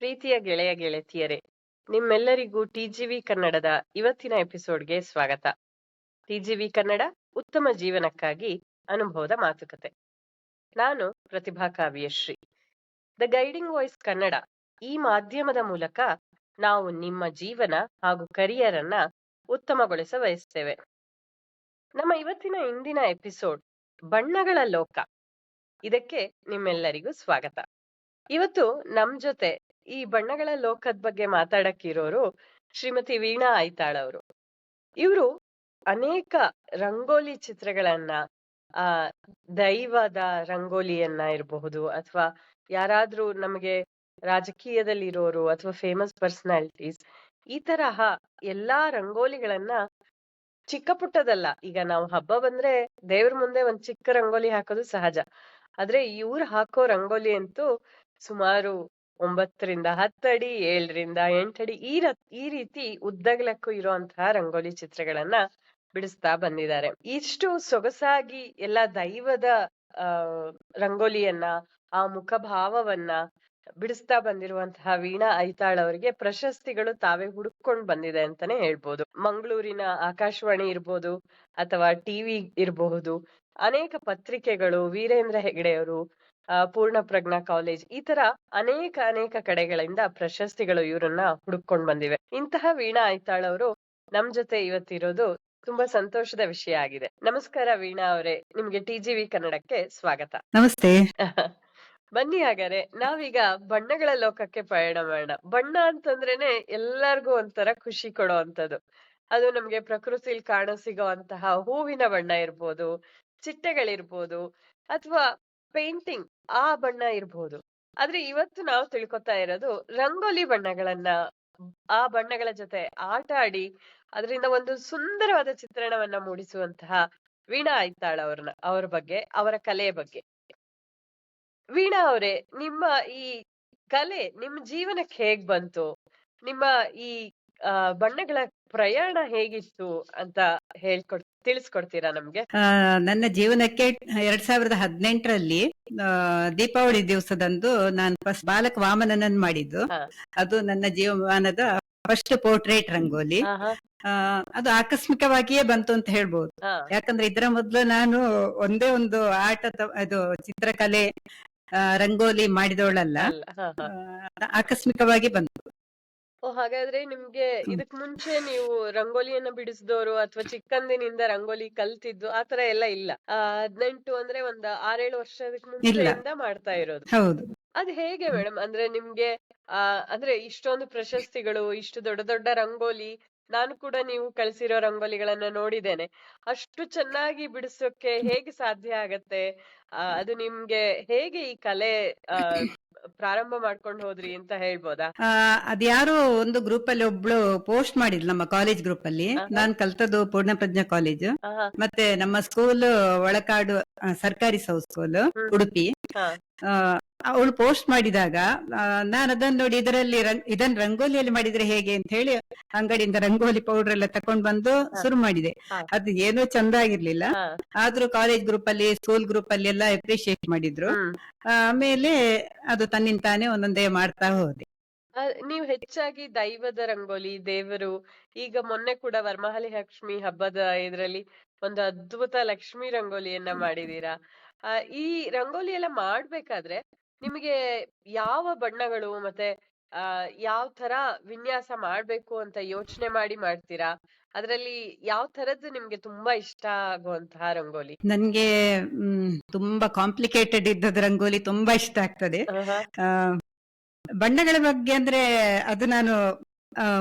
ಪ್ರೀತಿಯ ಗೆಳೆಯ ಗೆಳತಿಯರೇ, ನಿಮ್ಮೆಲ್ಲರಿಗೂ ಟಿಜಿವಿ ಕನ್ನಡದ ಇವತ್ತಿನ ಎಪಿಸೋಡ್ಗೆ ಸ್ವಾಗತ. ಟಿಜಿವಿ ಕನ್ನಡ ಉತ್ತಮ ಜೀವನಕ್ಕಾಗಿ ಅನುಭವದ ಮಾತುಕತೆ. ನಾನು Pratibha Kavyashree. The guiding voice Kannada ಈ ಮಾಧ್ಯಮದ ಮೂಲಕ ನಾವು ನಿಮ್ಮ ಜೀವನ ಹಾಗೂ ಕರಿಯರ್ ಅನ್ನ ಉತ್ತಮಗೊಳಿಸ ಬಯಸ್ತೇವೆ. ನಮ್ಮ ಇವತ್ತಿನ ಇಂದಿನ ಎಪಿಸೋಡ್ ಬಣ್ಣಗಳ ಲೋಕ. ಇದಕ್ಕೆ ನಿಮ್ಮೆಲ್ಲರಿಗೂ ಸ್ವಾಗತ. ಇವತ್ತು ನಮ್ ಜೊತೆ ಈ ಬಣ್ಣಗಳ ಲೋಕದ ಬಗ್ಗೆ ಮಾತಾಡಕ್ಕಿರೋರು ಶ್ರೀಮತಿ ವೀಣಾ ಐತಾಳ್ ಅವರು. ಇವರು ಅನೇಕ ರಂಗೋಲಿ ಚಿತ್ರಗಳನ್ನ, ಆ ದೈವದ ರಂಗೋಲಿಯನ್ನ ಇರಬಹುದು, ಅಥವಾ ಯಾರಾದ್ರೂ ನಮಗೆ ರಾಜಕೀಯದಲ್ಲಿರೋರು ಅಥವಾ ಫೇಮಸ್ ಪರ್ಸನಾಲಿಟೀಸ್, ಈ ತರಹ ಎಲ್ಲಾ ರಂಗೋಲಿಗಳನ್ನ ಚಿಕ್ಕ ಪುಟ್ಟದಲ್ಲ. ಈಗ ನಾವು ಹಬ್ಬ ಬಂದ್ರೆ ದೇವ್ರ ಮುಂದೆ ಒಂದ್ ಚಿಕ್ಕ ರಂಗೋಲಿ ಹಾಕೋದು ಸಹಜ. ಆದ್ರೆ ಇವ್ರು ಹಾಕೋ ರಂಗೋಲಿ ಅಂತೂ ಸುಮಾರು 9ರಿಂದ 10 ಅಡಿ, 7ರಿಂದ 8 ಅಡಿ ಈ ರೀತಿ ಉದ್ದಗಲಕ್ಕೂ ಇರುವಂತಹ ರಂಗೋಲಿ ಚಿತ್ರಗಳನ್ನ ಬಿಡಿಸ್ತಾ ಬಂದಿದ್ದಾರೆ. ಇಷ್ಟು ಸೊಗಸಾಗಿ ಎಲ್ಲ ದೈವದ ಆ ರಂಗೋಲಿಯನ್ನ, ಆ ಮುಖಭಾವವನ್ನ ಬಿಡಿಸ್ತಾ ಬಂದಿರುವಂತಹ ವೀಣಾ ಐತಾಳ್ ಅವರಿಗೆ ಪ್ರಶಸ್ತಿಗಳು ತಾವೇ ಹುಡುಕೊಂಡ್ ಬಂದಿದೆ ಅಂತಾನೆ ಹೇಳ್ಬೋದು. ಮಂಗಳೂರಿನ ಆಕಾಶವಾಣಿ ಇರ್ಬೋದು, ಅಥವಾ ಟಿವಿ ಇರಬಹುದು, ಅನೇಕ ಪತ್ರಿಕೆಗಳು, ವೀರೇಂದ್ರ ಹೆಗಡೆಯವರು, ಪೂರ್ಣ ಪ್ರಜ್ಞಾ ಕಾಲೇಜ್, ಈ ತರ ಅನೇಕ ಕಡೆಗಳಿಂದ ಪ್ರಶಸ್ತಿಗಳು ಇವರನ್ನ ಹುಡುಕೊಂಡ್ ಬಂದಿವೆ. ಇಂತಹ ವೀಣಾ ಐತಾಳ್ ಅವರು ನಮ್ ಜೊತೆ ಇವತ್ತಿರೋದು ತುಂಬಾ ಸಂತೋಷದ ವಿಷಯ ಆಗಿದೆ. ನಮಸ್ಕಾರ ವೀಣಾ ಅವರೇ, ನಿಮ್ಗೆ ಟಿಜಿವಿ ಕನ್ನಡಕ್ಕೆ ಸ್ವಾಗತ. ನಮಸ್ತೆ. ಬನ್ನಿ ಹಾಗಾದ್ರೆ ನಾವೀಗ ಬಣ್ಣಗಳ ಲೋಕಕ್ಕೆ ಪಯಣ ಮಾಡೋಣ. ಬಣ್ಣ ಅಂತಂದ್ರೇನೆ ಎಲ್ಲಾರ್ಗೂ ಒಂಥರ ಖುಷಿ ಕೊಡೋ ಅಂತದ್ದು. ಅದು ನಮ್ಗೆ ಪ್ರಕೃತಿಲಿ ಕಾಣಸಿಗುವಂತಹ ಹೂವಿನ ಬಣ್ಣ ಇರ್ಬೋದು, ಚಿಟ್ಟೆಗಳಿರ್ಬೋದು, ಅಥವಾ ಪೇಂಟಿಂಗ್ ಆ ಬಣ್ಣ ಇರ್ಬೋದು. ಆದ್ರೆ ಇವತ್ತು ನಾವು ತಿಳ್ಕೊತಾ ಇರೋದು ರಂಗೋಲಿ ಬಣ್ಣಗಳನ್ನ, ಆ ಬಣ್ಣಗಳ ಜೊತೆ ಆಟ ಆಡಿ ಅದರಿಂದ ಒಂದು ಸುಂದರವಾದ ಚಿತ್ರಣವನ್ನ ಮೂಡಿಸುವಂತಹ ವೀಣಾ ಐತಾಳ್ ಅವ್ರ ಬಗ್ಗೆ, ಅವರ ಕಲೆಯ ಬಗ್ಗೆ. ವೀಣಾ ಅವರೇ, ನಿಮ್ಮ ಈ ಕಲೆ ನಿಮ್ ಜೀವನಕ್ಕೆ ಹೇಗ್ ಬಂತು? ನಿಮ್ಮ ಈ ಬಣ್ಣಗಳ ಪ್ರಯಾಣ ಹೇಗಿತ್ತು ಅಂತ ತಿಳಿಸ್ಕೊಡ್ತೀರಾ ನಮ್ಗೆ? ನನ್ನ ಜೀವನಕ್ಕೆ 2018ರಲ್ಲಿ ದೀಪಾವಳಿ ದಿವಸದಂದು ನಾನು ಫಸ್ಟ್ ಬಾಲಕ ವಾಮನನನ್ನು ಮಾಡಿದ್ದು. ಅದು ನನ್ನ ಜೀವಮಾನದ ಫಸ್ಟ್ ಪೋರ್ಟ್ರೇಟ್ ರಂಗೋಲಿ. ಅದು ಆಕಸ್ಮಿಕವಾಗಿಯೇ ಬಂತು ಅಂತ ಹೇಳ್ಬೋದು. ಯಾಕಂದ್ರೆ ಇದರ ಮೊದಲು ನಾನು ಒಂದೇ ಒಂದು ಅದು ಚಿತ್ರಕಲೆ, ರಂಗೋಲಿ ಮಾಡಿದವಳಲ್ಲ. ಆಕಸ್ಮಿಕವಾಗಿ ಬಂತು. ಹಾಗಾದ್ರೆ ನಿಮ್ಗೆ ಇದಕ್ ಮುಂಚೆ ನೀವು ರಂಗೋಲಿಯನ್ನ ಬಿಡಿಸಿದವರು ಅಥವಾ ಚಿಕ್ಕಂದಿನಿಂದ ರಂಗೋಲಿ ಕಲ್ತಿದ್ದು ಆತರ ಎಲ್ಲ ಇಲ್ಲ? 18 ಅಂದ್ರೆ ಒಂದ್ 6-7 ವರ್ಷದ ಮುಂಚೆಯಿಂದ ಮಾಡ್ತಾ ಇರೋದು. ಹೌದು. ಅದ್ ಹೇಗೆ ಮೇಡಮ್? ಅಂದ್ರೆ ನಿಮ್ಗೆ ಅಂದ್ರೆ ಇಷ್ಟೊಂದು ಪ್ರಶಸ್ತಿಗಳು, ಇಷ್ಟು ದೊಡ್ಡ ದೊಡ್ಡ ರಂಗೋಲಿ, ನಾನು ಕೂಡ ನೀವು ಕಳ್ಸಿರೋ ರಂಗೋಲಿಗಳನ್ನ ನೋಡಿದ್ದೇನೆ. ಅಷ್ಟು ಚೆನ್ನಾಗಿ ಬಿಡಿಸೋಕೆ ಹೇಗೆ ಸಾಧ್ಯ ಆಗತ್ತೆ? ಅದು ನಿಮ್ಗೆ ಹೇಗೆ ಈ ಕಲೆ ಪ್ರಾರಂಭ ಮಾಡ್ಕೊಂಡು ಹೋದ್ರಿ ಅಂತ ಹೇಳ್ಬೋದಾ? ಅದ್ಯಾರೋ ಒಂದು ಗ್ರೂಪ್ ಅಲ್ಲಿ ಒಬ್ಳು ಪೋಸ್ಟ್ ಮಾಡಿದ್ಲು ನಮ್ಮ ಕಾಲೇಜ್ ಗ್ರೂಪ್ ಅಲ್ಲಿ. ನಾನ್ ಕಲ್ತದ್ದು ಪೂರ್ಣ ಪ್ರಜ್ಞಾ ಕಾಲೇಜ್, ಮತ್ತೆ ನಮ್ಮ ಸ್ಕೂಲ್ ಒಳಕಾಡು ಸರ್ಕಾರಿ ಸ್ಕೂಲ್ ಉಡುಪಿ. ಅವಳು ಪೋಸ್ಟ್ ಮಾಡಿದಾಗ ನಾನು ಅದನ್ನ ನೋಡಿ ಇದನ್ನ ರಂಗೋಲಿಯಲ್ಲಿ ಮಾಡಿದ್ರೆ ಹೇಗೆ ಅಂತ ಹೇಳಿ ಅಂಗಡಿಯಿಂದ ರಂಗೋಲಿ ಪೌಡರ್ ಎಲ್ಲ ತಕೊಂಡ್ ಬಂದು ಶುರು ಮಾಡಿದೆ. ಅದು ಏನೋ ಚಂದ ಆಗಿರ್ಲಿಲ್ಲ. ಆದ್ರೂ ಕಾಲೇಜ್ ಗ್ರೂಪ್ ಅಲ್ಲಿ, ಸ್ಕೂಲ್ ಗ್ರೂಪ್ ಅಲ್ಲಿ ಎಲ್ಲ ಅಪ್ರಿಶಿಯೇಟ್ ಮಾಡಿದ್ರು. ಆಮೇಲೆ ಅದು ತನ್ನಿಂದ ತಾನೇ ಒಂದೊಂದೇ ಮಾಡ್ತಾ ಹೋದೆ. ನೀವು ಹೆಚ್ಚಾಗಿ ದೈವದ ರಂಗೋಲಿ, ದೇವರು, ಈಗ ಮೊನ್ನೆ ಕೂಡ ವರಮಹಾಲಕ್ಷ್ಮಿ ಲಕ್ಷ್ಮಿ ಹಬ್ಬದ ಇದ್ರಲ್ಲಿ ಒಂದು ಅದ್ಭುತ ಲಕ್ಷ್ಮಿ ರಂಗೋಲಿಯನ್ನ ಮಾಡಿದೀರಾ. ಈ ರಂಗೋಲಿ ಎಲ್ಲ ಮಾಡ್ಬೇಕಾದ್ರೆ ನಿಮಗೆ ಯಾವ ಬಣ್ಣಗಳು ಮತ್ತೆ ಯಾವ ತರ ವಿನ್ಯಾಸ ಮಾಡ್ಬೇಕು ಅಂತ ಯೋಚನೆ ಮಾಡಿ ಮಾಡ್ತೀರಾ? ಅದ್ರಲ್ಲಿ ಯಾವ ತರದ್ದು ನಿಮ್ಗೆ ತುಂಬಾ ಇಷ್ಟ ಆಗುವಂತಹ ರಂಗೋಲಿ? ನನ್ಗೆ ತುಂಬಾ ಕಾಂಪ್ಲಿಕೇಟೆಡ್ ಇದ್ದದ ರಂಗೋಲಿ ತುಂಬಾ ಇಷ್ಟ ಆಗ್ತದೆ. ಬಣ್ಣಗಳ ಬಗ್ಗೆ ಅಂದ್ರೆ ಅದು ನಾನು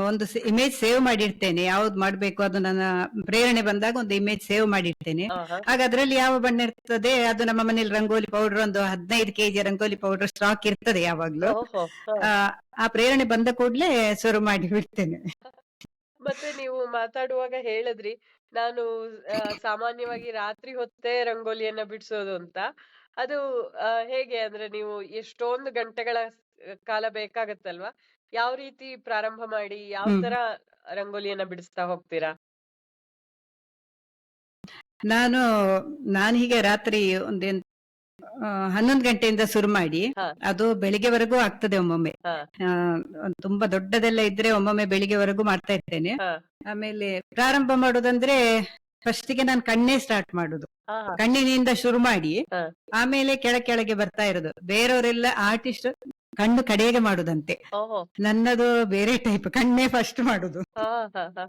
ಒಂದು ಇಮೇಜ್ ಸೇವ್ ಮಾಡಿರ್ತೇನೆ. ಯಾವ್ದು ಮಾಡ್ಬೇಕು ಅದು ನನ್ನ ಪ್ರೇರಣೆ ಬಂದಾಗ ಒಂದು ಇಮೇಜ್ ಸೇವ್ ಮಾಡಿರ್ತೇನೆ. ಆಗ ಅದ್ರಲ್ಲಿ ಯಾವ ಬಣ್ಣ ಇರ್ತದೆ, ಅದು ನಮ್ಮ ಮನೇಲಿ ರಂಗೋಲಿ ಪೌಡರ್ ಒಂದು 15 kg ರಂಗೋಲಿ ಪೌಡರ್ ಸ್ಟಾಕ್ ಇರ್ತದೆ ಯಾವಾಗ್ಲೂ. ಆ ಪ್ರೇರಣೆ ಬಂದ ಕೂಡ್ಲೆ ಶುರು ಮಾಡಿ ಬಿಡ್ತೇನೆ. ಮತ್ತೆ ನೀವು ಮಾತಾಡುವಾಗ ಹೇಳಿದ್ರಿ, ನಾನು ಸಾಮಾನ್ಯವಾಗಿ ರಾತ್ರಿ ಹೊತ್ತೇ ರಂಗೋಲಿಯನ್ನ ಬಿಡಿಸೋದು ಅಂತ. ಅದು ಹೇಗೆ ಅಂದ್ರೆ ನೀವು ಎಷ್ಟೊಂದು ಗಂಟೆಗಳ ಕಾಲ ಬೇಕಾಗತ್ತಲ್ವಾ? ಯಾವ ರೀತಿ ಪ್ರಾರಂಭ ಮಾಡಿ ಯಾವ ತರ ರಂಗೋಲಿಯನ್ನ ಬಿಡಿಸ್ತಾ ಹೋಗ್ತೀರಾ? ನಾನು ಹೀಗೆ ರಾತ್ರಿ 11 ಗಂಟೆಯಿಂದ ಶುರು ಮಾಡಿ ಹಾ ಅದು ಬೆಳಿಗ್ಗೆವರೆಗೂ ಆಗ್ತದೆ ಒಮ್ಮೊಮ್ಮೆ. ಹಾ ಆ, ತುಂಬಾ ದೊಡ್ಡದೆಲ್ಲ ಇದ್ರೆ ಒಮ್ಮೊಮ್ಮೆ ಬೆಳಿಗ್ಗೆವರೆಗೂ ಮಾಡ್ತಾ ಇರ್ತೇನೆ. ಹಾ ಆಮೇಲೆ ಪ್ರಾರಂಭ ಮಾಡುದಂದ್ರೆ ಫಸ್ಟಿಗೆ ನಾನು ಕಣ್ಣೇ ಸ್ಟಾರ್ಟ್ ಮಾಡುದು. ಹಾ ಕಣ್ಣಿನಿಂದ ಶುರು ಮಾಡಿ ಹಾ ಆಮೇಲೆ ಕೆಳಗೆ ಬರ್ತಾ ಇರೋದು. ಬೇರೆಯವರೆಲ್ಲ ಆರ್ಟಿಸ್ಟ್ ಕಣ್ಣು ಕಡೆಗೆ ಮಾಡುದಂತೆ. ಓಹೋ ನನ್ನದು ಬೇರೆ ಟೈಪ್, ಕಣ್ಣೇ ಫಸ್ಟ್ ಮಾಡುದು. ಹಾ ಹಾ ಹಾ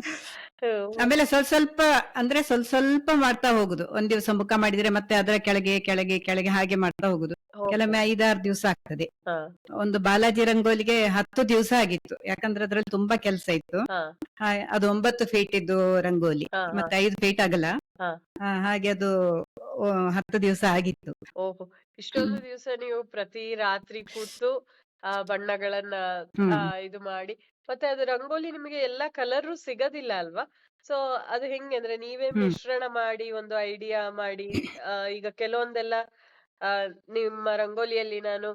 ಹ್ಮ್. ಆಮೇಲೆ ಸ್ವಲ್ಪ ಸ್ವಲ್ಪ ಅಂದ್ರೆ ಸ್ವಲ್ಪ ಸ್ವಲ್ಪ ಮಾಡ್ತಾ ಹೋಗುದು. ಒಂದ್ ದಿವಸ ಮುಖ ಮಾಡಿದ್ರೆ ಮತ್ತೆ ಅದರ ಕೆಳಗೆ ಕೆಳಗೆ ಕೆಳಗೆ ಹಾಗೆ ಮಾಡ್ತಾ ಹೋಗುದು. ಓಹೋ. ಕೆಲವೊಮ್ಮೆ 5-6 ದಿವಸ ಆಗ್ತದೆ. ಹಾ ಒಂದು ಬಾಲಾಜಿ ರಂಗೋಲಿಗೆ 10 ದಿವಸ ಆಗಿತ್ತು, ಯಾಕಂದ್ರೆ ಅದ್ರಲ್ಲಿ ತುಂಬಾ ಕೆಲಸ ಇತ್ತು. ಹಾ ಅದು 9 ಫೀಟ್ ಇದ್ದು ರಂಗೋಲಿ, ಹಾ ಹಾ ಮತ್ತೆ 5 ಫೀಟ್ ಅಗಲ. ಹಾ ಹಾಗೆ ಅದು 10 ದಿವಸ ಆಗಿತ್ತು. ಓಹೋ, ಇಷ್ಟೊಂದು ದಿವಸ ನೀವು ಪ್ರತಿ ರಾತ್ರಿ ಕೂತು ಆ ಬಣ್ಣಗಳನ್ನ ಹ್ಮ್ ಇದು ಮಾಡಿ, ಮತ್ತೆ ಅದು ರಂಗೋಲಿ ನಿಮಗೆ ಎಲ್ಲಾ ಕಲರ್ ಸಿಗದಿಲ್ಲ ಅಲ್ವಾ? ಸೊ ಅದು ಹೆಂಗೆ ಅಂದ್ರೆ ನೀವೇ ಹ್ಮ್ ಮಿಶ್ರಣ ಮಾಡಿ ಒಂದು ಐಡಿಯಾ ಮಾಡಿ, ಈಗ ಕೆಲವೊಂದೆಲ್ಲ ಆ ನಿಮ್ಮ ರಂಗೋಲಿಯಲ್ಲಿ ನಾನು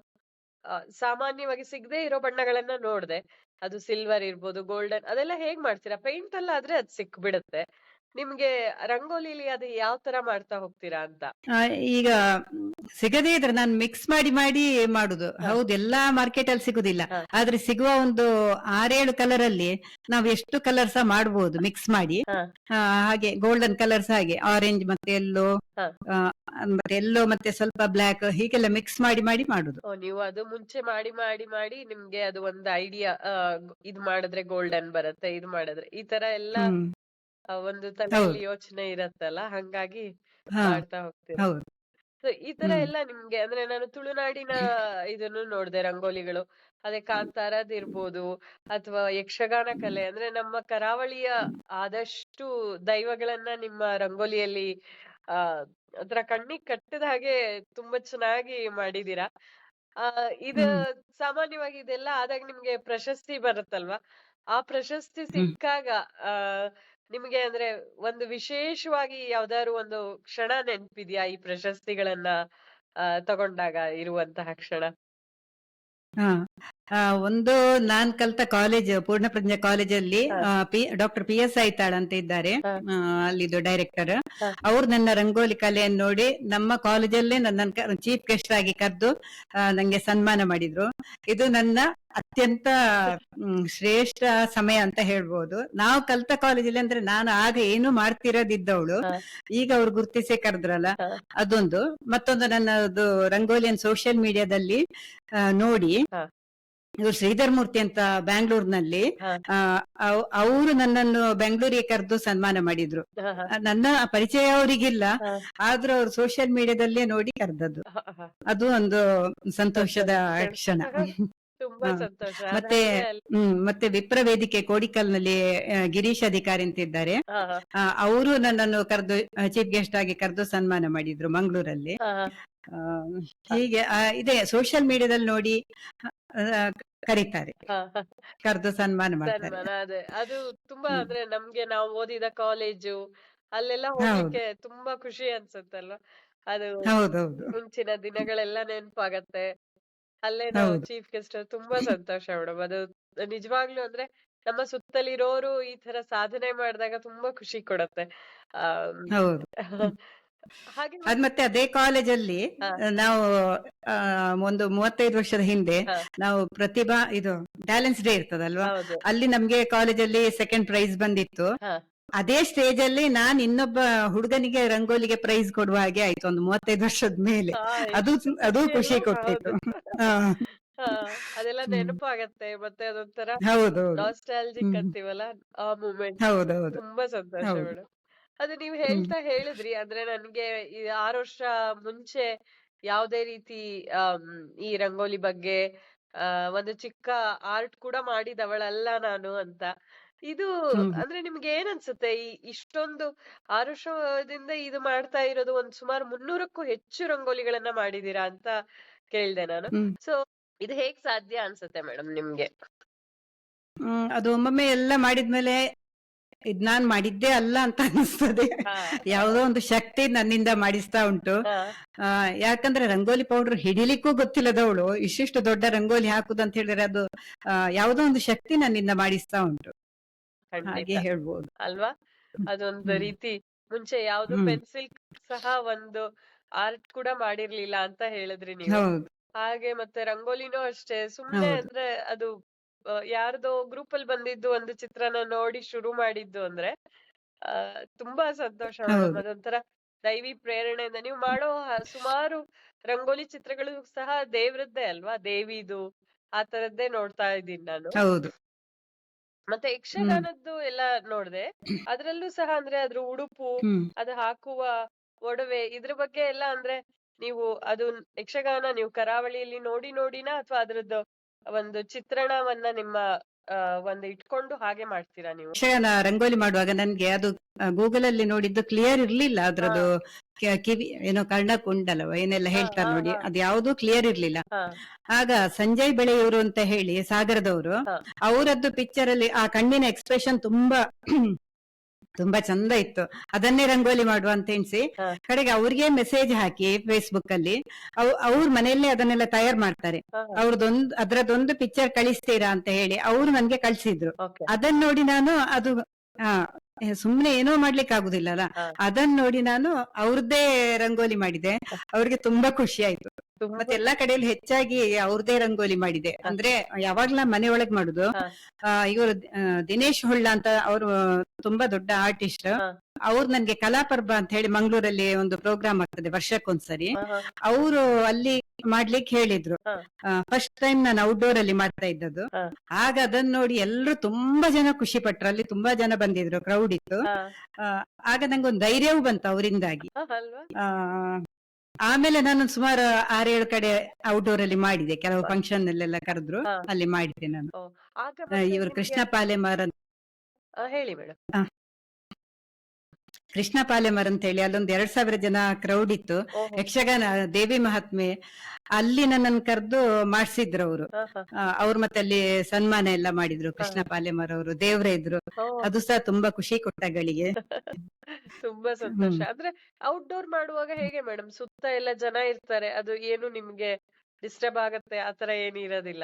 ಸಾಮಾನ್ಯವಾಗಿ ಸಿಗದೆ ಇರೋ ಬಣ್ಣಗಳನ್ನ ನೋಡ್ದೆ. ಅದು ಸಿಲ್ವರ್ ಇರ್ಬೋದು, ಗೋಲ್ಡನ್, ಅದೆಲ್ಲ ಹೇಗ್ ಮಾಡ್ತೀರಾ? ಪೇಂಟ್ ಅಲ್ಲ ಆದ್ರೆ ಅದ್ ಸಿಕ್ಬಿಡುತ್ತೆ. ನಿಮ್ಗೆ ರಂಗೋಲಿಲಿ ಅದು ಯಾವ ತರ ಮಾಡ್ತಾ ಹೋಗ್ತೀರಾ ಅಂತ? ಆ, ಈಗ ಸಿಗದೇ ಇದ್ರೆ ನಾನು ಮಿಕ್ಸ್ ಮಾಡಿ ಮಾಡಿ ಮಾಡುದು. ಹ, ಹೌದು, ಎಲ್ಲಾ ಮಾರ್ಕೆಟ್ ಅಲ್ಲಿ ಸಿಗುದಿಲ್ಲ. ಹ, ಆದ್ರೆ ಸಿಗುವ ಒಂದು 6-7 ಕಲರ್ ಅಲ್ಲಿ ನಾವು ಎಷ್ಟು ಕಲರ್ ಸಹ ಮಾಡಬಹುದು ಮಿಕ್ಸ್ ಮಾಡಿ. ಹ, ಹಾಗೆ ಗೋಲ್ಡನ್ ಕಲರ್ಸ್, ಹಾಗೆ ಆರೆಂಜ್ ಮತ್ತೆ ಎಲ್ಲೋ, ಹ. ಮತ್ತೆ ಎಲ್ಲೋ ಮತ್ತೆ ಸ್ವಲ್ಪ ಬ್ಲಾಕ್, ಹೀಗೆಲ್ಲ ಮಿಕ್ಸ್ ಮಾಡಿ ಮಾಡಿ ಮಾಡುದು. ಓ, ನೀವು ಅದು ಮುಂಚೆ ಮಾಡಿ ಮಾಡಿ ಮಾಡಿ ನಿಮ್ಗೆ ಅದು ಒಂದು ಐಡಿಯಾ, ಇದ್ ಮಾಡಿದ್ರೆ ಗೋಲ್ಡನ್ ಬರುತ್ತೆ, ಇದು ಮಾಡಿದ್ರೆ ಈ ತರ ಎಲ್ಲ ಹ್ಮ್ ಒಂದು ಹೌದು. ತಲೆಯಲ್ಲಿ ಯೋಚನೆ ಇರತ್ತಲ್ಲ, ಹಂಗಾಗಿ ಹಾ ಮಾಡ್ತಾ ಹೋಗ್ತೀರಾ. ಹೌದು. ಸೊ ಈ ತರ ಹ್ಮ್ ಎಲ್ಲ ನಿಮ್ಗೆ ಅಂದ್ರೆ ನಾನು ತುಳುನಾಡಿನ ಇದನ್ನು ನೋಡ್ದೆ ರಂಗೋಲಿಗಳು. ಅದೇ ಕಾಂತಾರದ್ ಇರ್ಬೋದು, ಅಥವಾ ಯಕ್ಷಗಾನ ಕಲೆ, ಅಂದ್ರೆ ನಮ್ಮ ಕರಾವಳಿಯ ಆದಷ್ಟು ದೈವಗಳನ್ನ ನಿಮ್ಮ ರಂಗೋಲಿಯಲ್ಲಿ ಆ ಒಂಥರ ಕಣ್ಣಿಗೆ ಕಟ್ಟದ ಹಾಗೆ ತುಂಬಾ ಚೆನ್ನಾಗಿ ಮಾಡಿದೀರಾ. ಆ ಇದು ಹ್ಮ್ ಸಾಮಾನ್ಯವಾಗಿ ಇದೆಲ್ಲ ಆದಾಗ ನಿಮ್ಗೆ ಪ್ರಶಸ್ತಿ ಬರುತ್ತಲ್ವಾ? ಆ ಪ್ರಶಸ್ತಿ ಹ್ಮ್ ಸಿಕ್ಕಾಗ ಆ ನಿಮ್ಗೆ ಅಂದ್ರೆ ಒಂದು ವಿಶೇಷವಾಗಿ ಯಾವ್ದಾದ್ರು ಒಂದು ಕ್ಷಣ ನೆನ್ಪಿದ್ಯಾ ಈ ಪ್ರಶಸ್ತಿಗಳನ್ನ ತಗೊಂಡಾಗ ಇರುವಂತಹ ಕ್ಷಣ? ಹಾ ಒಂದು ನಾನ್ ಕಲ್ತ ಕಾಲೇಜ್ ಪೂರ್ಣಪ್ರಜ್ಞಾ ಕಾಲೇಜಲ್ಲಿ ಹ, ಡಾಕ್ಟರ್ PS ಐತಾಳ್ ಅಂತ ಇದ್ದಾರೆ. ಹ, ಅಲ್ಲಿದ್ದು ಡೈರೆಕ್ಟರ್. ಹ, ಅವ್ರು ನನ್ನ ರಂಗೋಲಿ ಕಲೆಯನ್ನು ನೋಡಿ ನಮ್ಮ ಕಾಲೇಜಲ್ಲೇ ನನ್ನ ಚೀಫ್ ಗೆಸ್ಟ್ ಆಗಿ ಕರೆದು ನಂಗೆ ಸನ್ಮಾನ ಮಾಡಿದ್ರು. ಇದು ನನ್ನ ಅತ್ಯಂತ ಶ್ರೇಷ್ಠ ಸಮಯ ಅಂತ ಹೇಳ್ಬೋದು. ನಾವು ಕಲ್ತ ಕಾಲೇಜಲ್ಲಿ ಅಂದ್ರೆ ನಾನು ಆಗ ಏನು ಮಾಡ್ತಿರೋದಿದ್ದವಳು, ಹ, ಈಗ ಅವ್ರು ಗುರ್ತಿಸಿ ಕರೆದ್ರಲ್ಲ, ಹ, ಅದೊಂದು. ಮತ್ತೊಂದು ನನ್ನದು ರಂಗೋಲಿಯನ್ನು ಸೋಷಿಯಲ್ ಮೀಡಿಯಾದಲ್ಲಿ ನೋಡಿ, ಹ, ಇವ್ರು ಶ್ರೀಧರ್ ಮೂರ್ತಿ ಅಂತ ಬ್ಯಾಂಗ್ಳೂರ್ನಲ್ಲಿ, ಹ, ಅವರು ನನ್ನನ್ನು ಬೆಂಗಳೂರಿಗೆ ಕರೆದು ಸನ್ಮಾನ ಮಾಡಿದ್ರು. ಹ, ಹ, ನನ್ನ ಪರಿಚಯ ಅವರಿಗಿಲ್ಲ, ಹ, ಆದ್ರೂ ಅವ್ರು ಸೋಷಿಯಲ್ ಮೀಡಿಯಾದಲ್ಲೇ ನೋಡಿ ಕರೆದದ್ದು. ಹ, ಹ. ಅದು ಒಂದು ಸಂತೋಷದ ಸಂತೋಷ. ಕ್ಷಣ. ತುಂಬಾ ಹ. ಸಂತೋಷ. ಅದ್ ಮತ್ತೆ ಹಂಗೆ ಅಲ್ಲಿ. ಮತ್ತೆ ವಿಪ್ರ ವೇದಿಕೆ ಕೋಡಿಕಲ್ನಲ್ಲಿ ಗಿರೀಶ್ ಅಧಿಕಾರಿ ಅಂತ ಇದ್ದಾರೆ. ಹ, ಹ, ಅವರು ನನ್ನನ್ನು ಕರೆದು ಚೀಫ್ ಗೆಸ್ಟ್ ಆಗಿ ಕರೆದು ಸನ್ಮಾನ ಮಾಡಿದ್ರು ಮಂಗಳೂರಲ್ಲಿ. ಹ, ಹ, ಆ, ಹ, ಹೀಗೆ ಇದೆ, ಸೋಷಿಯಲ್ ಮೀಡಿಯಾದಲ್ಲಿ ನೋಡಿ ಆ, ಕರೀತಾರೆ, ಹ, ಹ. ಕರೆದು ಸನ್ಮಾನ ಮಾಡ್ತಾರೆ. ಸನ್ಮಾನ ಅದೇ ಅದು ತುಂಬಾ ಹ್ಮ್ ಅಂದ್ರೆ ನಮ್ಗೆ ನಾವು ಓದಿದ ಕಾಲೇಜು ಅಲ್ಲೆಲ್ಲ ಹೌದು, ಹೋಗ್ಲಿಕ್ಕೆ ತುಂಬಾ ಖುಷಿ ಅನ್ಸುತ್ತಲ್ವಾ? ಅದು ಹೌದೌದು, ಮುಂಚಿನ ದಿನಗಳೆಲ್ಲ ನೆನಪಾಗತ್ತೆ. ಅಲ್ಲೇ ನಾವು ಹೌದು, ಚೀಫ್ ಗೆಸ್ಟ್, ತುಂಬಾ ಸಂತೋಷ ಮೇಡಮ್. ಅದು ನಿಜವಾಗ್ಲೂ ಅಂದ್ರೆ ನಮ್ಮ ಸುತ್ತಲಿರೋರು ಈ ತರ ಸಾಧನೆ ಮಾಡಿದಾಗ ತುಂಬಾ ಖುಷಿ ಕೊಡತ್ತೆ. ಆ ಹೌದು. ಹಾಗೆ ಅದ್ ಮತ್ತೆ ಅದೇ ಕಾಲೇಜಲ್ಲಿ ಹ, ನಾವು ಆ, ಒಂದು 35 ವರ್ಷದ ಹಿಂದೆ ಹ, ನಾವು ಪ್ರತಿಭಾ ಇದು ಟ್ಯಾಲೆಂಟ್ಸ್ ಡೇ ಇರ್ತದಲ್ವಾ, ಹೌದು. ಅಲ್ಲಿ ನಮ್ಗೆ ಕಾಲೇಜಲ್ಲಿ ಸೆಕೆಂಡ್ ಪ್ರೈಸ್ ಬಂದಿತ್ತು. ಹ, ಅದೇ ಸ್ಟೇಜ್ ಅಲ್ಲಿ ನಾನ್ ಇನ್ನೊಬ್ಬ ಹುಡುಗನಿಗೆ ರಂಗೋಲಿಗೆ ಪ್ರೈಸ್ ಕೊಡುವ ಹಾಗೆ ಆಯ್ತು, ಒಂದು 35 ವರ್ಷದ ಮೇಲೆ. ಹಾ, ಅದು ಎಷ್ಟು ಅದು ಖುಷಿ ಖುಷಿ ಅಲ್ವಾ? ಹೌದು. ಕೊಟ್ಟಿತ್ತು. ಹಾ. ಹಾ, ಅದೆಲ್ಲ ಹ್ಮ್ ನೆನಪಾಗತ್ತೆ. ಮತ್ತೆ ಅದೊಂಥರ ಹೌದೌದು. ನಾಸ್ಟಾಲ್ಜಿಕ್ ಹ್ಮ್ ಅಂತೀವಲ್ಲ, ಆ ಮೂಮೆಂಟ್. ಹೌದೌದು. ತುಂಬಾ ಸಂತೋಷ ಹೌದು. ಮೇಡಮ್. ಅದು ನೀವು ಹ್ಮ್ ಹೇಳಿದ್ರಿ ಅಂದ್ರೆ ನನ್ಗೆ ಈ 6 ವರ್ಷ ಮುಂಚೆ ಯಾವ್ದೇ ರೀತಿ ಆಮ್, ಈ ರಂಗೋಲಿ ಬಗ್ಗೆ ಒಂದು ಚಿಕ್ಕ ಆರ್ಟ್ ಕೂಡ ಮಾಡಿದವಳಲ್ಲ ನಾನು ಅಂತ. ಇದು ಹ್ಮ್ ಅಂದ್ರೆ ನಿಮ್ಗೆ ಏನ್ ಅನ್ಸುತ್ತೆ? ಈ ಇಷ್ಟೊಂದು 6 ವರ್ಷದಿಂದ ಇದು ಮಾಡ್ತಾ ಇರೋದು, ಒಂದ್ ಸುಮಾರು 300ಕ್ಕೂ ಹೆಚ್ಚು ರಂಗೋಲಿಗಳನ್ನ ಮಾಡಿದೀರಾ ಅಂತ ಕೇಳ್ದೆ ನಾನು. ಹ್ಮ್ ಸೊ ಇದು ಹೇಗ್ ಸಾಧ್ಯ ಅನ್ಸುತ್ತೆ ಮೇಡಮ್ ನಿಮ್ಗೆ? ಅದು ಒಮ್ಮೊಮ್ಮೆ ಎಲ್ಲ ಮಾಡಿದ್ಮೇಲೆ ಇದ್ ನಾನ್ ಮಾಡಿದ್ದೇ ಅಲ್ಲ ಅಂತ ಅನಿಸ್ತದೆ. ಹಾ, ಯಾವುದೋ ಒಂದು ಶಕ್ತಿ ನನ್ನಿಂದ ಮಾಡಿಸ್ತಾ ಉಂಟು. ಹಾ, ಆ, ಯಾಕಂದ್ರೆ ರಂಗೋಲಿ ಪೌಡರ್ ಹಿಡಿಲಿಕ್ಕೂ ಗೊತ್ತಿಲ್ಲದವಳು ಇಷ್ಟಿಷ್ಟು ದೊಡ್ಡ ರಂಗೋಲಿ ಹಾಕುದಂತ ಹೇಳಿದ್ರೆ ಅದು ಯಾವುದೋ ಒಂದು ಶಕ್ತಿ ನನ್ನಿಂದ ಮಾಡಿಸ್ತಾ ಉಂಟು, ಖಂಡಿತ ಹಾಗೆ ಹೇಳ್ಬೋದು. ಅಲ್ವಾ? ಅದೊಂದು ಹ್ಮ್ ರೀತಿ ಮುಂಚೆ ಯಾವ್ದು ಹ್ಮ್ ಪೆನ್ಸಿಲ್ ಸಹ ಒಂದು ಆರ್ಟ್ ಕೂಡ ಮಾಡಿರ್ಲಿಲ್ಲ ಅಂತ ಹೇಳಿದ್ರಿ ನೀವು. ಹೌದು ಹಾಗೆ ಮತ್ತೆ ರಂಗೋಲಿನೂ ಅಷ್ಟೇ ಸುಮ್ನೆ ಹೌದು ಅಂದ್ರೆ ಅದು ಯಾರ್ದೋ ಗ್ರೂಪ್ ಅಲ್ಲಿ ಬಂದಿದ್ದು ಒಂದು ಚಿತ್ರನ ನೋಡಿ ಶುರು ಮಾಡಿದ್ದು ಅಂದ್ರೆ ಆ ತುಂಬಾ ಸಂತೋಷ ಮೇಡಮ್. ಹೌದು ಅದೊಂಥರ ದೈವಿ ಪ್ರೇರಣೆಯಿಂದ ನೀವು ಮಾಡೋ ಸುಮಾರು ರಂಗೋಲಿ ಚಿತ್ರಗಳು ಸಹ ದೇವ್ರದ್ದೇ ಅಲ್ವಾ, ದೇವಿದು ಆ ತರದ್ದೇ ನೋಡ್ತಾ ಇದ್ದೀನಿ ನಾನು. ಹೌದು ಮತ್ತೆ ಹ್ಮ್ ಯಕ್ಷಗಾನದ್ದು ಎಲ್ಲ ನೋಡ್ದೆ. ಅದ್ರಲ್ಲೂ ಸಹ ಅಂದ್ರೆ ಅದ್ರ ಉಡುಪು, ಹ್ಮ್ ಅದು ಹಾಕುವ ಒಡವೆ ಇದ್ರ ಬಗ್ಗೆ ಎಲ್ಲ ಅಂದ್ರೆ ನೀವು ಅದು ಯಕ್ಷಗಾನ ನೀವು ಕರಾವಳಿಯಲ್ಲಿ ನೋಡಿ ನೋಡಿನಾ ಅಥವಾ ಅದ್ರದ್ದು ಒಂದು ಚಿತ್ರಣವನ್ನ ನಿಮ್ಮ ಒಂದು ಇಟ್ಕೊಂಡು ಹಾಗೆ ಮಾಡ್ತೀರಾ ನೀವು? ಯಕ್ಷಗಾನ ರಂಗೋಲಿ ಮಾಡುವಾಗ ನನ್ಗೆ ಅದು ಗೂಗಲ್ ಅಲ್ಲಿ ನೋಡಿದ್ದು ಕ್ಲಿಯರ್ ಇರ್ಲಿಲ್ಲ ಹಾ ಅದ್ರದ್ದು ಕಿವಿ ಏನೋ ಕರ್ಣಕುಂಡಲವ ಏನೆಲ್ಲ ಹಾ ಹೇಳ್ತಾರೆ ಹಾ ನೋಡಿ ಹಾ ಅದು ಯಾವ್ದೂ ಕ್ಲಿಯರ್ ಇರ್ಲಿಲ್ಲ. ಹಾ ಆಗ ಸಂಜಯ್ ಬೆಳೆಯೂರು ಅಂತ ಹೇಳಿ ಸಾಗರದವರು, ಹಾ ಅವರದ್ದು ಪಿಕ್ಚರ್ ಅಲ್ಲಿ ಆ ಕಣ್ಣಿನ ಎಕ್ಸ್ಪ್ರೆಷನ್ ತುಂಬಾ ತುಂಬಾ ಚಂದ ಇತ್ತು. ಅದನ್ನೇ ರಂಗೋಲಿ ಮಾಡುವ ಅಂತ ಎಣಿಸಿ ಹಾ ಕಡೆಗೆ ಅವ್ರಿಗೆ ಮೆಸೇಜ್ ಹಾಕಿ ಫೇಸ್ಬುಕ್ ಅಲ್ಲಿ ಅವ್ರ ಮನೆಯಲ್ಲೇ ಅದನ್ನೆಲ್ಲ ತಯಾರು ಮಾಡ್ತಾರೆ. ಹಾ ಅದ್ರದ್ದೊಂದು ಪಿಕ್ಚರ್ ಕಳಿಸ್ತೀರಾ ಅಂತ ಹೇಳಿ ಅವ್ರು ನನ್ಗೆ ಕಳ್ಸಿದ್ರು. ಓಕೆ. ಅದನ್ನ ನೋಡಿ ನಾನು ಅದು ಆ, ಸುಮ್ನೆ ಏನೋ ಮಾಡ್ಲಿಕ್ಕೆ ಆಗುದಿಲ್ಲಲ್ಲ, ಹಾ ಅದನ್ನ ನೋಡಿ ನಾನು ಅವ್ರದ್ದೇ ರಂಗೋಲಿ ಮಾಡಿದೆ. ಅವ್ರಿಗೆ ತುಂಬಾ ಖುಷಿ ಆಯ್ತು. ಮತ್ತೆ ತುಂಬಾ ಎಲ್ಲಾ ಕಡೆಯಲ್ಲಿ ಹೆಚ್ಚಾಗಿ ಅವ್ರದೇ ರಂಗೋಲಿ ಮಾಡಿದೆ. ಹಾ ಅಂದ್ರೆ ಯಾವಾಗ್ಲೂ ಮನೆ ಒಳಗ್ ಮಾಡುದು. ಹಾ ಇವರು ದಿನೇಶ್ ಹೊಳ್ಳ ಅಂತ ಅವರು ತುಂಬಾ ದೊಡ್ಡ ಆರ್ಟಿಸ್ಟ್. ಹಾ ಅವ್ರು ನನ್ಗೆ ಕಲಾಪರ್ಬ ಅಂತ ಹೇಳಿ ಮಂಗಳೂರಲ್ಲಿ ಒಂದು ಪ್ರೋಗ್ರಾಮ್ ಆಗ್ತದೆ ವರ್ಷಕ್ಕೊಂದ್ಸರಿ, ಹಾ ಹಾ ಅವರು ಅಲ್ಲಿ ಮಾಡ್ಲಿಕ್ಕೆ ಹೇಳಿದ್ರು. ಹಾ ಫಸ್ಟ್ ಟೈಮ್ ನಾನು ಔಟ್ಡೋರ್ ಅಲ್ಲಿ ಮಾಡ್ತಾ ಇದ್ದದ್ದು. ಹಾ ಆಗ ಅದನ್ನ ನೋಡಿ ಎಲ್ಲರೂ ತುಂಬಾ ಜನ ಖುಷಿ ಪಟ್ರು. ಅಲ್ಲಿ ತುಂಬಾ ಜನ ಬಂದಿದ್ರು, ಕ್ರೌಡ್ ಇತ್ತು. ಹಾ ಆ, ಆಗ ನಂಗೊಂದು ಧೈರ್ಯವೂ ಬಂತು ಅವರಿಂದಾಗಿ. ಹಾ ಅಲ್ವಾ? ಆ ಆಮೇಲೆ ನಾನು ಸುಮಾರು 6-7 ಕಡೆ ಔಟ್ಡೋರ್ ಅಲ್ಲಿ ಮಾಡಿದೆ. ಕೆಲವು ಫಂಕ್ಷನ್ ಅಲ್ಲೆಲ್ಲ ಕರೆದ್ರು, ಹಾ ಅಲ್ಲಿ ಮಾಡಿದ್ದೆ ನಾನು. ಓ ಆಗ ಮತ್ತೆ ಇವರು ನಿಮ್ಗೆ ಕೃಷ್ಣ ಪಾಲೆಮಾರ್ ಅಂತ, ಹೇಳಿ ಮೇಡಮ್. ಕೃಷ್ಣ ಪಾಲೆಮಾರ್ ಅಂತ ಹೇಳಿ ಅಲ್ಲೊಂದು 2,000 ಜನ ಕ್ರೌಡ್ ಇತ್ತು. ಓಹೋ. ಯಕ್ಷಗಾನ ದೇವಿ ಮಹಾತ್ಮೆ ಅಲ್ಲಿ ನನ್ನನ್ನು ಕರೆದು ಮಾಡ್ಸಿದ್ರು ಅವರು. ಹಾ ಹಾ ಅವ್ರು ಮತ್ತೆ ಅಲ್ಲಿ ಸನ್ಮಾನ ಎಲ್ಲ ಮಾಡಿದ್ರು. ಹಾ ಕೃಷ್ಣ ಪಾಲೆಮಾರ್ ಅವರು ದೇವ್ರೇ ಇದ್ರು. ಓ ಅದು ಸಹ ತುಂಬಾ ಖುಷಿ ಕೊಟ್ಟ ಗಳಿಗೆ. ತುಂಬಾ ಸಂತೋಷ. ಹ್ಮ್ ಅಂದ್ರೆ ಔಟ್‌ಡೋರ್ ಮಾಡುವಾಗ ಹೇಗೆ ಮೇಡಮ್? ಸುತ್ತ ಎಲ್ಲ ಜನ ಇರ್ತಾರೆ. ಅದು ಏನು ನಿಮ್ಗೆ ಡಿಸ್ಟರ್ಬ್ ಆಗತ್ತೆ ಆತರ ಏನು ಇರೋದಿಲ್ಲ?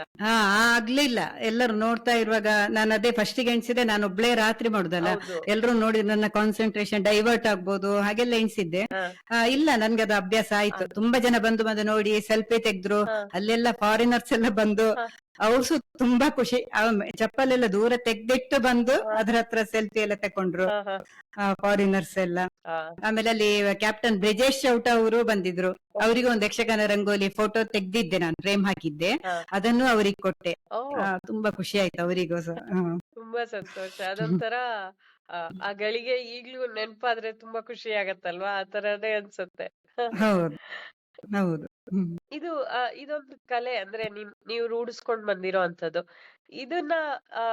ಆಗ್ಲಿಲ್ಲ. ಎಲ್ಲರೂ ನೋಡ್ತಾ ಇರುವಾಗ ನಾನು ಅದೇ ಫಸ್ಟಿಗೆ ಎಣಿಸಿದೆ, ನಾನು ಒಬ್ಳೇ ರಾತ್ರಿ ಮಾಡುದಲ್ಲ, ಹೌದು. ಎಲ್ರು ನೋಡಿ ನನ್ನ ಕಾನ್ಸಂಟ್ರೇಷನ್ ಡೈವರ್ಟ್ ಆಗ್ಬೋದು ಹಾಗೆಲ್ಲ ಎಣಿಸಿದ್ದೆ. ಹಾ ಇಲ್ಲ, ನನ್ಗೆ ಅದು ಅಭ್ಯಾಸ ಆಯ್ತು. ಅದು ತುಂಬಾ ಜನ ಬಂದು ಬಂದು ನೋಡಿ ಸೆಲ್ಫಿ ತೆಗ್ದ್ರು. ಹಾ ಅಲ್ಲೆಲ್ಲ ಫಾರಿನರ್ಸ್ ಎಲ್ಲ ಬಂದು ಹಾ ಅವ್ರು ಸಹ ತುಂಬಾ ಖುಷಿ. ಚಪ್ಪಲೆಲ್ಲ ದೂರ ತೆಗ್ದಿಟ್ಟು ಬಂದು ಹಾ ಅದ್ರ ಹತ್ರ ಸೆಲ್ಫಿ ಎಲ್ಲ ತಕೊಂಡ್ರು ಹಾ ಹಾ ಫಾರಿನರ್ಸ್ ಎಲ್ಲ. ಹಾ ಆಮೇಲೆ ಅಲ್ಲಿ ಕ್ಯಾಪ್ಟನ್ ಬ್ರಿಜೇಶ್ ಚೌಟ ಅವರು ಬಂದಿದ್ರು. ಅವರಿಗೂ ಒಂದು ಯಕ್ಷಗಾನ ರಂಗೋಲಿ ಫೋಟೋ ತೆಗ್ದಿದ್ದೆ, ನಾನು ಫ್ರೇಮ್ ಹಾಕಿದ್ದೆ. ಹಾ. ಅದನ್ನು ಅವ್ರಿಗೆ ಕೊಟ್ಟೆ. ಓ ತುಂಬಾ ಖುಷಿ ಆಯ್ತು ಅವರಿಗೂ ಸಹ. ತುಂಬಾ ಸಂತೋಷ. ಅದೊಂಥರ ಆ ಗಳಿಗೆ ಈಗ್ಲೂ ನೆನ್ಪಾದ್ರೆ ತುಂಬಾ ಖುಷಿ ಆಗತ್ತಲ್ವಾ? ಆ ತರನೇ ಅನ್ಸುತ್ತೆ. ಹೌದು ಹೌದು. ಹ್ಮ್ ಇದು ಇದೊಂದು ಕಲೆ ಅಂದ್ರೆ ನೀವು ರೂಢಿಸ್ಕೊಂಡ್ ಬಂದಿರೋ ಅಂತದ್ದು. ಇದನ್ನ ಆ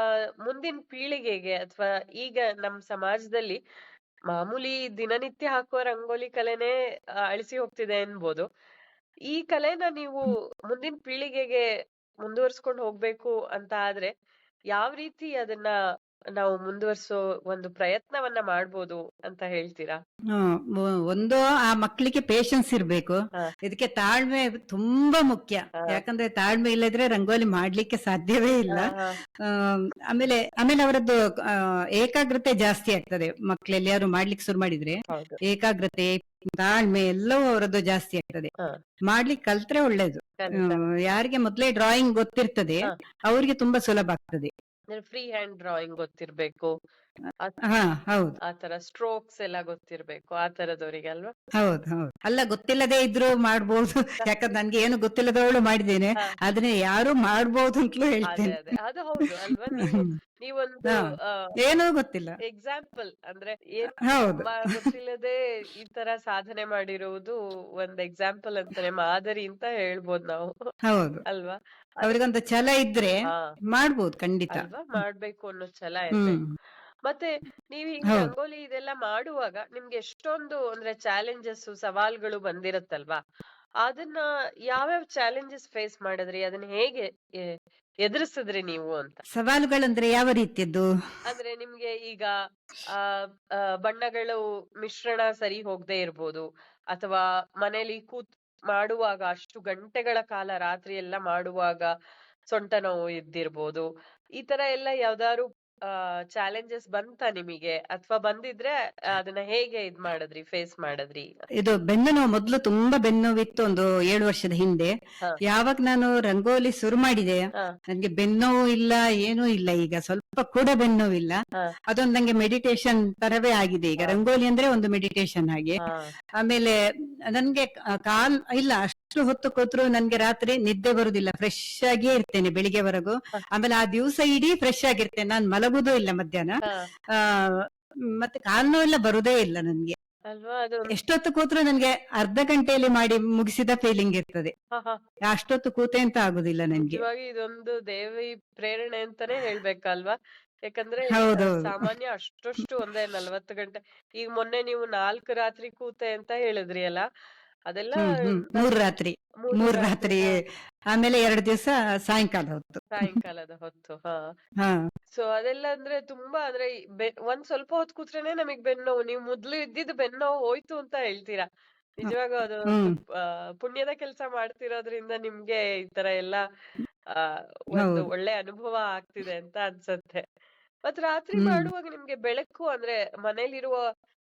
ಮುಂದಿನ ಪೀಳಿಗೆಗೆ ಅಥವಾ ಈಗ ನಮ್ ಸಮಾಜದಲ್ಲಿ ಮಾಮೂಲಿ ದಿನನಿತ್ಯ ಹಾಕುವ ರಂಗೋಲಿ ಕಲೆನೇ ಅಳಿಸಿ ಹೋಗ್ತಿದೆ ಅನ್ಬೋದು. ಈ ಕಲೆನ ನೀವು ಹ್ಮ್. ಮುಂದಿನ ಪೀಳಿಗೆಗೆ ಮುಂದುವರ್ಸ್ಕೊಂಡು ಹೋಗ್ಬೇಕು ಅಂತ ಆದ್ರೆ ಯಾವ ರೀತಿ ಅದನ್ನ ನಾವು ಮುಂದುವರ್ಸೋ ಒಂದು ಪ್ರಯತ್ನವನ್ನ ಮಾಡ್ಬೋದು ಅಂತ ಹೇಳ್ತೀರಾ? ಒಂದು ಆ ಮಕ್ಕಳಿಗೆ ಪೇಶನ್ಸ್ ಇರ್ಬೇಕು. ಹ ಇದಕ್ಕೆ ತಾಳ್ಮೆ ತುಂಬಾ ಮುಖ್ಯ. ಹ ಯಾಕಂದ್ರೆ ತಾಳ್ಮೆ ಇಲ್ಲದ್ರೆ ರಂಗೋಲಿ ಮಾಡ್ಲಿಕ್ಕೆ ಸಾಧ್ಯವೇ ಇಲ್ಲ. ಹ ಆ, ಆಮೇಲೆ ಆಮೇಲೆ ಅವರದ್ದು ಏಕಾಗ್ರತೆ ಜಾಸ್ತಿ ಆಗ್ತದೆ. ಮಕ್ಳು ಎಲ್ಲಿಯಾರು ಮಾಡ್ಲಿಕ್ಕೆ ಶುರು ಮಾಡಿದ್ರೆ ಹೌದು. ಏಕಾಗ್ರತೆ, ತಾಳ್ಮೆ ಎಲ್ಲವೂ ಅವರದ್ದು ಜಾಸ್ತಿ ಆಗ್ತದೆ. ಹ ಮಾಡ್ಲಿಕ್ಕೆ ಕಲ್ತ್ರೆ ಒಳ್ಳೇದು. ಖಂಡಿತ. ಯಾರಿಗೆ ಮೊದ್ಲೇ ಡ್ರಾಯಿಂಗ್ ಗೊತ್ತಿರ್ತದೆ ಹ ಅವ್ರಿಗೆ ತುಂಬಾ ಸುಲಭ ಆಗ್ತದೆ. ಫ್ರೀ ಹ್ಯಾಂಡ್ ಡ್ರಾಯಿಂಗ್ ಗೊತ್ತಿರ್ಬೇಕು. ಹಾ ಹೌದು ಆ ತರ ಸ್ಟ್ರೋಕ್ಸ್ ಎಲ್ಲ ಗೊತ್ತಿರ್ಬೇಕು ಆ ತರದವರಿಗೆ ಅಲ್ವಾ? ಹೌದು ಹೌದು. ಅಲ್ಲ, ಗೊತ್ತಿಲ್ಲದೆ ಇದ್ರು ಮಾಡ್ಬೋದು. ಯಾಕಂದ್ರೆ ನನ್ಗೆ ಏನು ಗೊತ್ತಿಲ್ಲದವಳು ಮಾಡಿದ್ದೇನೆ. ಹ ಆದ್ರೆ ಯಾರು ಮಾಡ್ಬೋದು ಅಂತಲೂ ಅದೇ ಹೇಳ್ತೇನೆ. ಅದೇ ಅದು ಹೌದು ಅಲ್ವಾ? ನೀವೊಂದು ಹಾ, ಏನೂ ಗೊತ್ತಿಲ್ಲ. ಎಕ್ಸಾಂಪಲ್ ಅಂದ್ರೆ ಏನು ಹೌದು ಗೊತ್ತಿಲ್ಲದೆ ಈ ತರ ಸಾಧನೆ ಮಾಡಿರುವುದು ಒಂದ್ ಎಕ್ಸಾಂಪಲ್ ಅಂತಾನೆ, ಮಾದರಿ ಅಂತ ಹೇಳ್ಬೋದು ನಾವು. ಹೌದು. ಅಲ್ವಾ? ಅವ್ರಿಗೊಂದು ಛಲ ಇದ್ರೆ ಹಾ ಮಾಡ್ಬೋದು ಖಂಡಿತ. ಅಲ್ವಾ? ಮಾಡ್ಬೇಕು ಅನ್ನೋ ಛಲ ಹ್ಮ್ ಇರ್ಬೇಕು. ಮತ್ತೆ ನೀವ್ ಹಿಂಗ್ ಹೌದು. ರಂಗೋಲಿ ಇದೆಲ್ಲ ಮಾಡುವಾಗ ನಿಮ್ಗೆ ಎಷ್ಟೊಂದು ಅಂದ್ರೆ ಚಾಲೆಂಜಸ್ ಸವಾಲ್ಗಳು ಬಂದಿರತ್ತಲ್ವಾ? ಅದನ್ನ ಯಾವ್ಯಾವ ಚಾಲೆಂಜಸ್ ಫೇಸ್ ಮಾಡಿದ್ರಿ? ಅದನ್ನ ಹೇಗೆ ಎ- ಎದುರಿಸಿದ್ರಿ ನೀವು ಅಂತ? ಸವಾಲುಗಳಂದ್ರೆ ಯಾವ ರೀತಿಯದ್ದು? ಅಂದ್ರೆ ನಿಮ್ಗೆ ಈಗ ಆ ಆ, ಬಣ್ಣಗಳು ಮಿಶ್ರಣ ಸರಿ ಹೋಗದೆ ಇರ್ಬೋದು, ಅಥವಾ ಮನೇಲಿ ಮಾಡುವಾಗ ಅಷ್ಟು ಗಂಟೆಗಳ ಕಾಲ ರಾತ್ರಿ ಎಲ್ಲ ಮಾಡುವಾಗ ಸೊಂಟ ನೋವು ಇದ್ದಿರ್ಬೋದು. ಈ ತರ ಎಲ್ಲ ಯಾವ್ದಾದ್ರು ಚಾಲೆಂಜಸ್ ಬಂತಾ ನಿಮಗೆ? ಅಥವಾ ಬಂದಿದ್ರೆ ಅದನ್ನ ಹೇಗೆ ಇದ್ ಮಾಡಿದ್ರಿ, ಫೇಸ್ ಮಾಡಿದ್ರಿ? ಇದು ಬೆನ್ನು ನೋವು ಮೊದ್ಲು ತುಂಬಾ ಬೆನ್ನು ನೋವಿತ್ತು ಒಂದು 7 ವರ್ಷದ ಹಿಂದೆ. ಹ. ಯಾವಾಗ ನಾನು ರಂಗೋಲಿ ಶುರು ಮಾಡಿದೆ ಹ. ನನ್ಗೆ ಬೆನ್ನೋವು ಇಲ್ಲ, ಏನೂ ಇಲ್ಲ. ಈಗ ಸ್ವಲ್ಪ ಕೂಡ ಬೆನ್ನೋವಿಲ್ಲ. ಹ. ಅದೊಂದು ನಂಗೆ ಮೆಡಿಟೇಷನ್ ತರವೇ ಆಗಿದೆ ಈಗ. ಹ. ರಂಗೋಲಿ ಅಂದ್ರೆ ಒಂದು ಮೆಡಿಟೇಷನ್ ಹಾಗೆ. ಹ. ಆಮೇಲೆ ನನ್ಗೆ ಕಾಲ್ ಇಲ್ಲ, ಅಷ್ಟು ಹೊತ್ತು ಕೂತ್ರು ನನ್ಗೆ ರಾತ್ರಿ ನಿದ್ದೆ ಬರುದಿಲ್ಲ. ಫ್ರೆಶ್ ಆಗಿಯೇ ಇರ್ತೇನೆ ಬೆಳಿಗ್ಗೆವರೆಗೂ. ಹ. ಆಮೇಲೆ ಆ ದಿವಸ ಇಡೀ ಫ್ರೆಶ್ ಆಗಿರ್ತೇನೆ. ನಾನ್ ಮಲಗುದೂ ಇಲ್ಲ ಮಧ್ಯಾಹ್ನ. ಹ. ಆ ಮತ್ತೆ ಕಾಲ್ ನೋವೆಲ್ಲ ಬರುದೇ ಇಲ್ಲ ನನ್ಗೆ. ಅಲ್ವಾ ಅದು? ಎಷ್ಟೊತ್ತು ಕೂತ್ರು ನನ್ಗೆ ಅರ್ಧ ಗಂಟೆಯಲ್ಲಿ ಮಾಡಿ ಮುಗಿಸಿದ ಫೀಲಿಂಗ್ ಇರ್ತದೆ. ಹ, ಹ. ಅಷ್ಟೊತ್ತು ಕೂತೆ ಅಂತ ಆಗುದಿಲ್ಲ ನನ್ಗೆ. ನಿಜವಾಗಿ ಇದೊಂದು ದೇವಿ ಪ್ರೇರಣೆ ಅಂತಾನೆ ಹೇಳ್ಬೇಕಲ್ವಾ? ಯಾಕಂದ್ರೆ ಹೌದೌದು. ಸಾಮಾನ್ಯ ಅಷ್ಟಷ್ಟು ಒಂದೇ 40 ಗಂಟೆ. ಈಗ ಮೊನ್ನೆ ನೀವು 4 ರಾತ್ರಿ ಕೂತೆ ಅಂತ ಹೇಳಿದ್ರಿ ಅಲ್ಲ, ಅದೆಲ್ಲ 3 ರಾತ್ರಿ. 3 3 ರಾತ್ರಿ. ರಾತ್ರಿ. ಹ. ಆಮೇಲೆ 2 ದಿವಸ ಸಾಯಂಕಾಲ ಹೊತ್ತು. ಸಾಯಂಕಾಲದ ಹೊತ್ತು. ಹ. ಹಾ. ಸೊ ಅದೆಲ್ಲ ಅಂದ್ರೆ ತುಂಬಾ ಅಂದ್ರೆ ಒಂದ್ ಸ್ವಲ್ಪ ಹೊತ್ತು ಕೂತ್ರೇನೆ ನಮಗ್ ಬೆನ್ನೋವು. ನೀವು ಮೊದ್ಲು ಇದ್ದಿದ್ದು ಬೆನ್ನೋವು ಹೋಯ್ತು ಅಂತ ಹೇಳ್ತೀರಾ. ನಿಜವಾಗೂ ಅದು ಒಂದು ಹ್ಮ್. ಪುಣ್ಯದ ಕೆಲಸ ಮಾಡ್ತಿರೋದ್ರಿಂದ ನಿಮ್ಗೆ ಈ ತರ ಎಲ್ಲ ಆ ಒಂದು ಹೌದು. ಒಳ್ಳೆ ಅನುಭವ ಆಗ್ತಿದೆ ಅಂತ ಅನ್ಸತ್ತೆ. ಮತ್ ರಾತ್ರಿ ಹ್ಮ್. ಮಾಡುವಾಗ ನಿಮ್ಗೆ ಬೆಳಕು ಅಂದ್ರೆ ಮನೇಲಿರುವ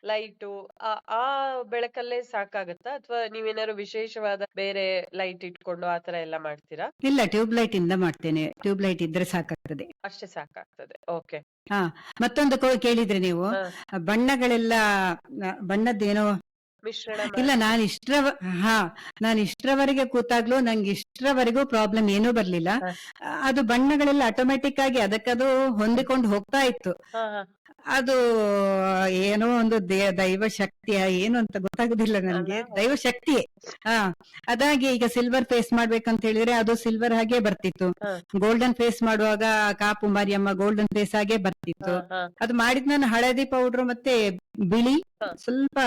ಲೈಟು ಆ ಆ ಬೆಳಕಲ್ಲೇ ಸಾಕಾಗತ್ತಾ? ಅಥವಾ ನೀವೇನಾದ್ರು ವಿಶೇಷವಾದ ಬೇರೆ ಲೈಟ್ ಇಟ್ಕೊಂಡು ಆತರ ಎಲ್ಲ ಮಾಡ್ತೀರಾ? ಇಲ್ಲ, ಟ್ಯೂಬ್ ಲೈಟ್ ಇಂದ ಮಾಡ್ತೇನೆ. ಟ್ಯೂಬ್ ಲೈಟ್ ಇದ್ರೆ ಸಾಕಾಗ್ತದೆ. ಅಷ್ಟೇ ಸಾಕಾಗ್ತದೆ. ಓಕೆ. ಹಾ. ಮತ್ತೊಂದು ಕೇಳಿದ್ರೆ ನೀವು, ಹ. ಬಣ್ಣಗಳೆಲ್ಲ ಬಣ್ಣದ್ದೇನೋ. ಮಿಶ್ರಣ ಇಲ್ಲ, ಹಾ, ನಾನು ಇಷ್ಟರವರೆಗೆ ಕೂತಾಗ್ಲೂ ನಂಗೆ ಇಷ್ಟರವರೆಗೂ ಪ್ರಾಬ್ಲಮ್ ಏನೂ ಬರ್ಲಿಲ್ಲ. ಹ. ಅದು ಬಣ್ಣಗಳೆಲ್ಲ ಆಟೋಮೆಟಿಕ್ ಆಗಿ ಅದಕ್ಕದು ಹೊಂದಿಕೊಂಡು ಹೋಗ್ತಾ ಇತ್ತು. ಹ, ಹ. ಅದು ಏನೋ ಒಂದು ದೈವ ಶಕ್ತಿಯ ಏನು ಅಂತ ಗೊತ್ತಾಗುದಿಲ್ಲ ಅಲ್ಲ? ನನ್ಗೆ. ದೈವ ಶಕ್ತಿಯೇ. ಹಾ. ಅದಾಗಿ ಈಗ ಸಿಲ್ವರ್ ಫೇಸ್ ಮಾಡ್ಬೇಕಂತ ಹೇಳಿದ್ರೆ ಅದು ಸಿಲ್ವರ್ ಹಾಗೆ ಬರ್ತಿತ್ತು. ಹ. ಗೋಲ್ಡನ್ ಫೇಸ್ ಮಾಡುವಾಗ ಕಾಪು ಮಾರಿಯಮ್ಮ ಗೋಲ್ಡನ್ ಫೇಸ್ ಹಾಗೆ ಹ, ಬರ್ತಿತ್ತು. ಹ. ಅದು ಮಾಡಿದ್ ನಾನು ಹಳದಿ ಪೌಡರ್ ಮತ್ತೆ ಬಿಳಿ ಹ. ಸ್ವಲ್ಪ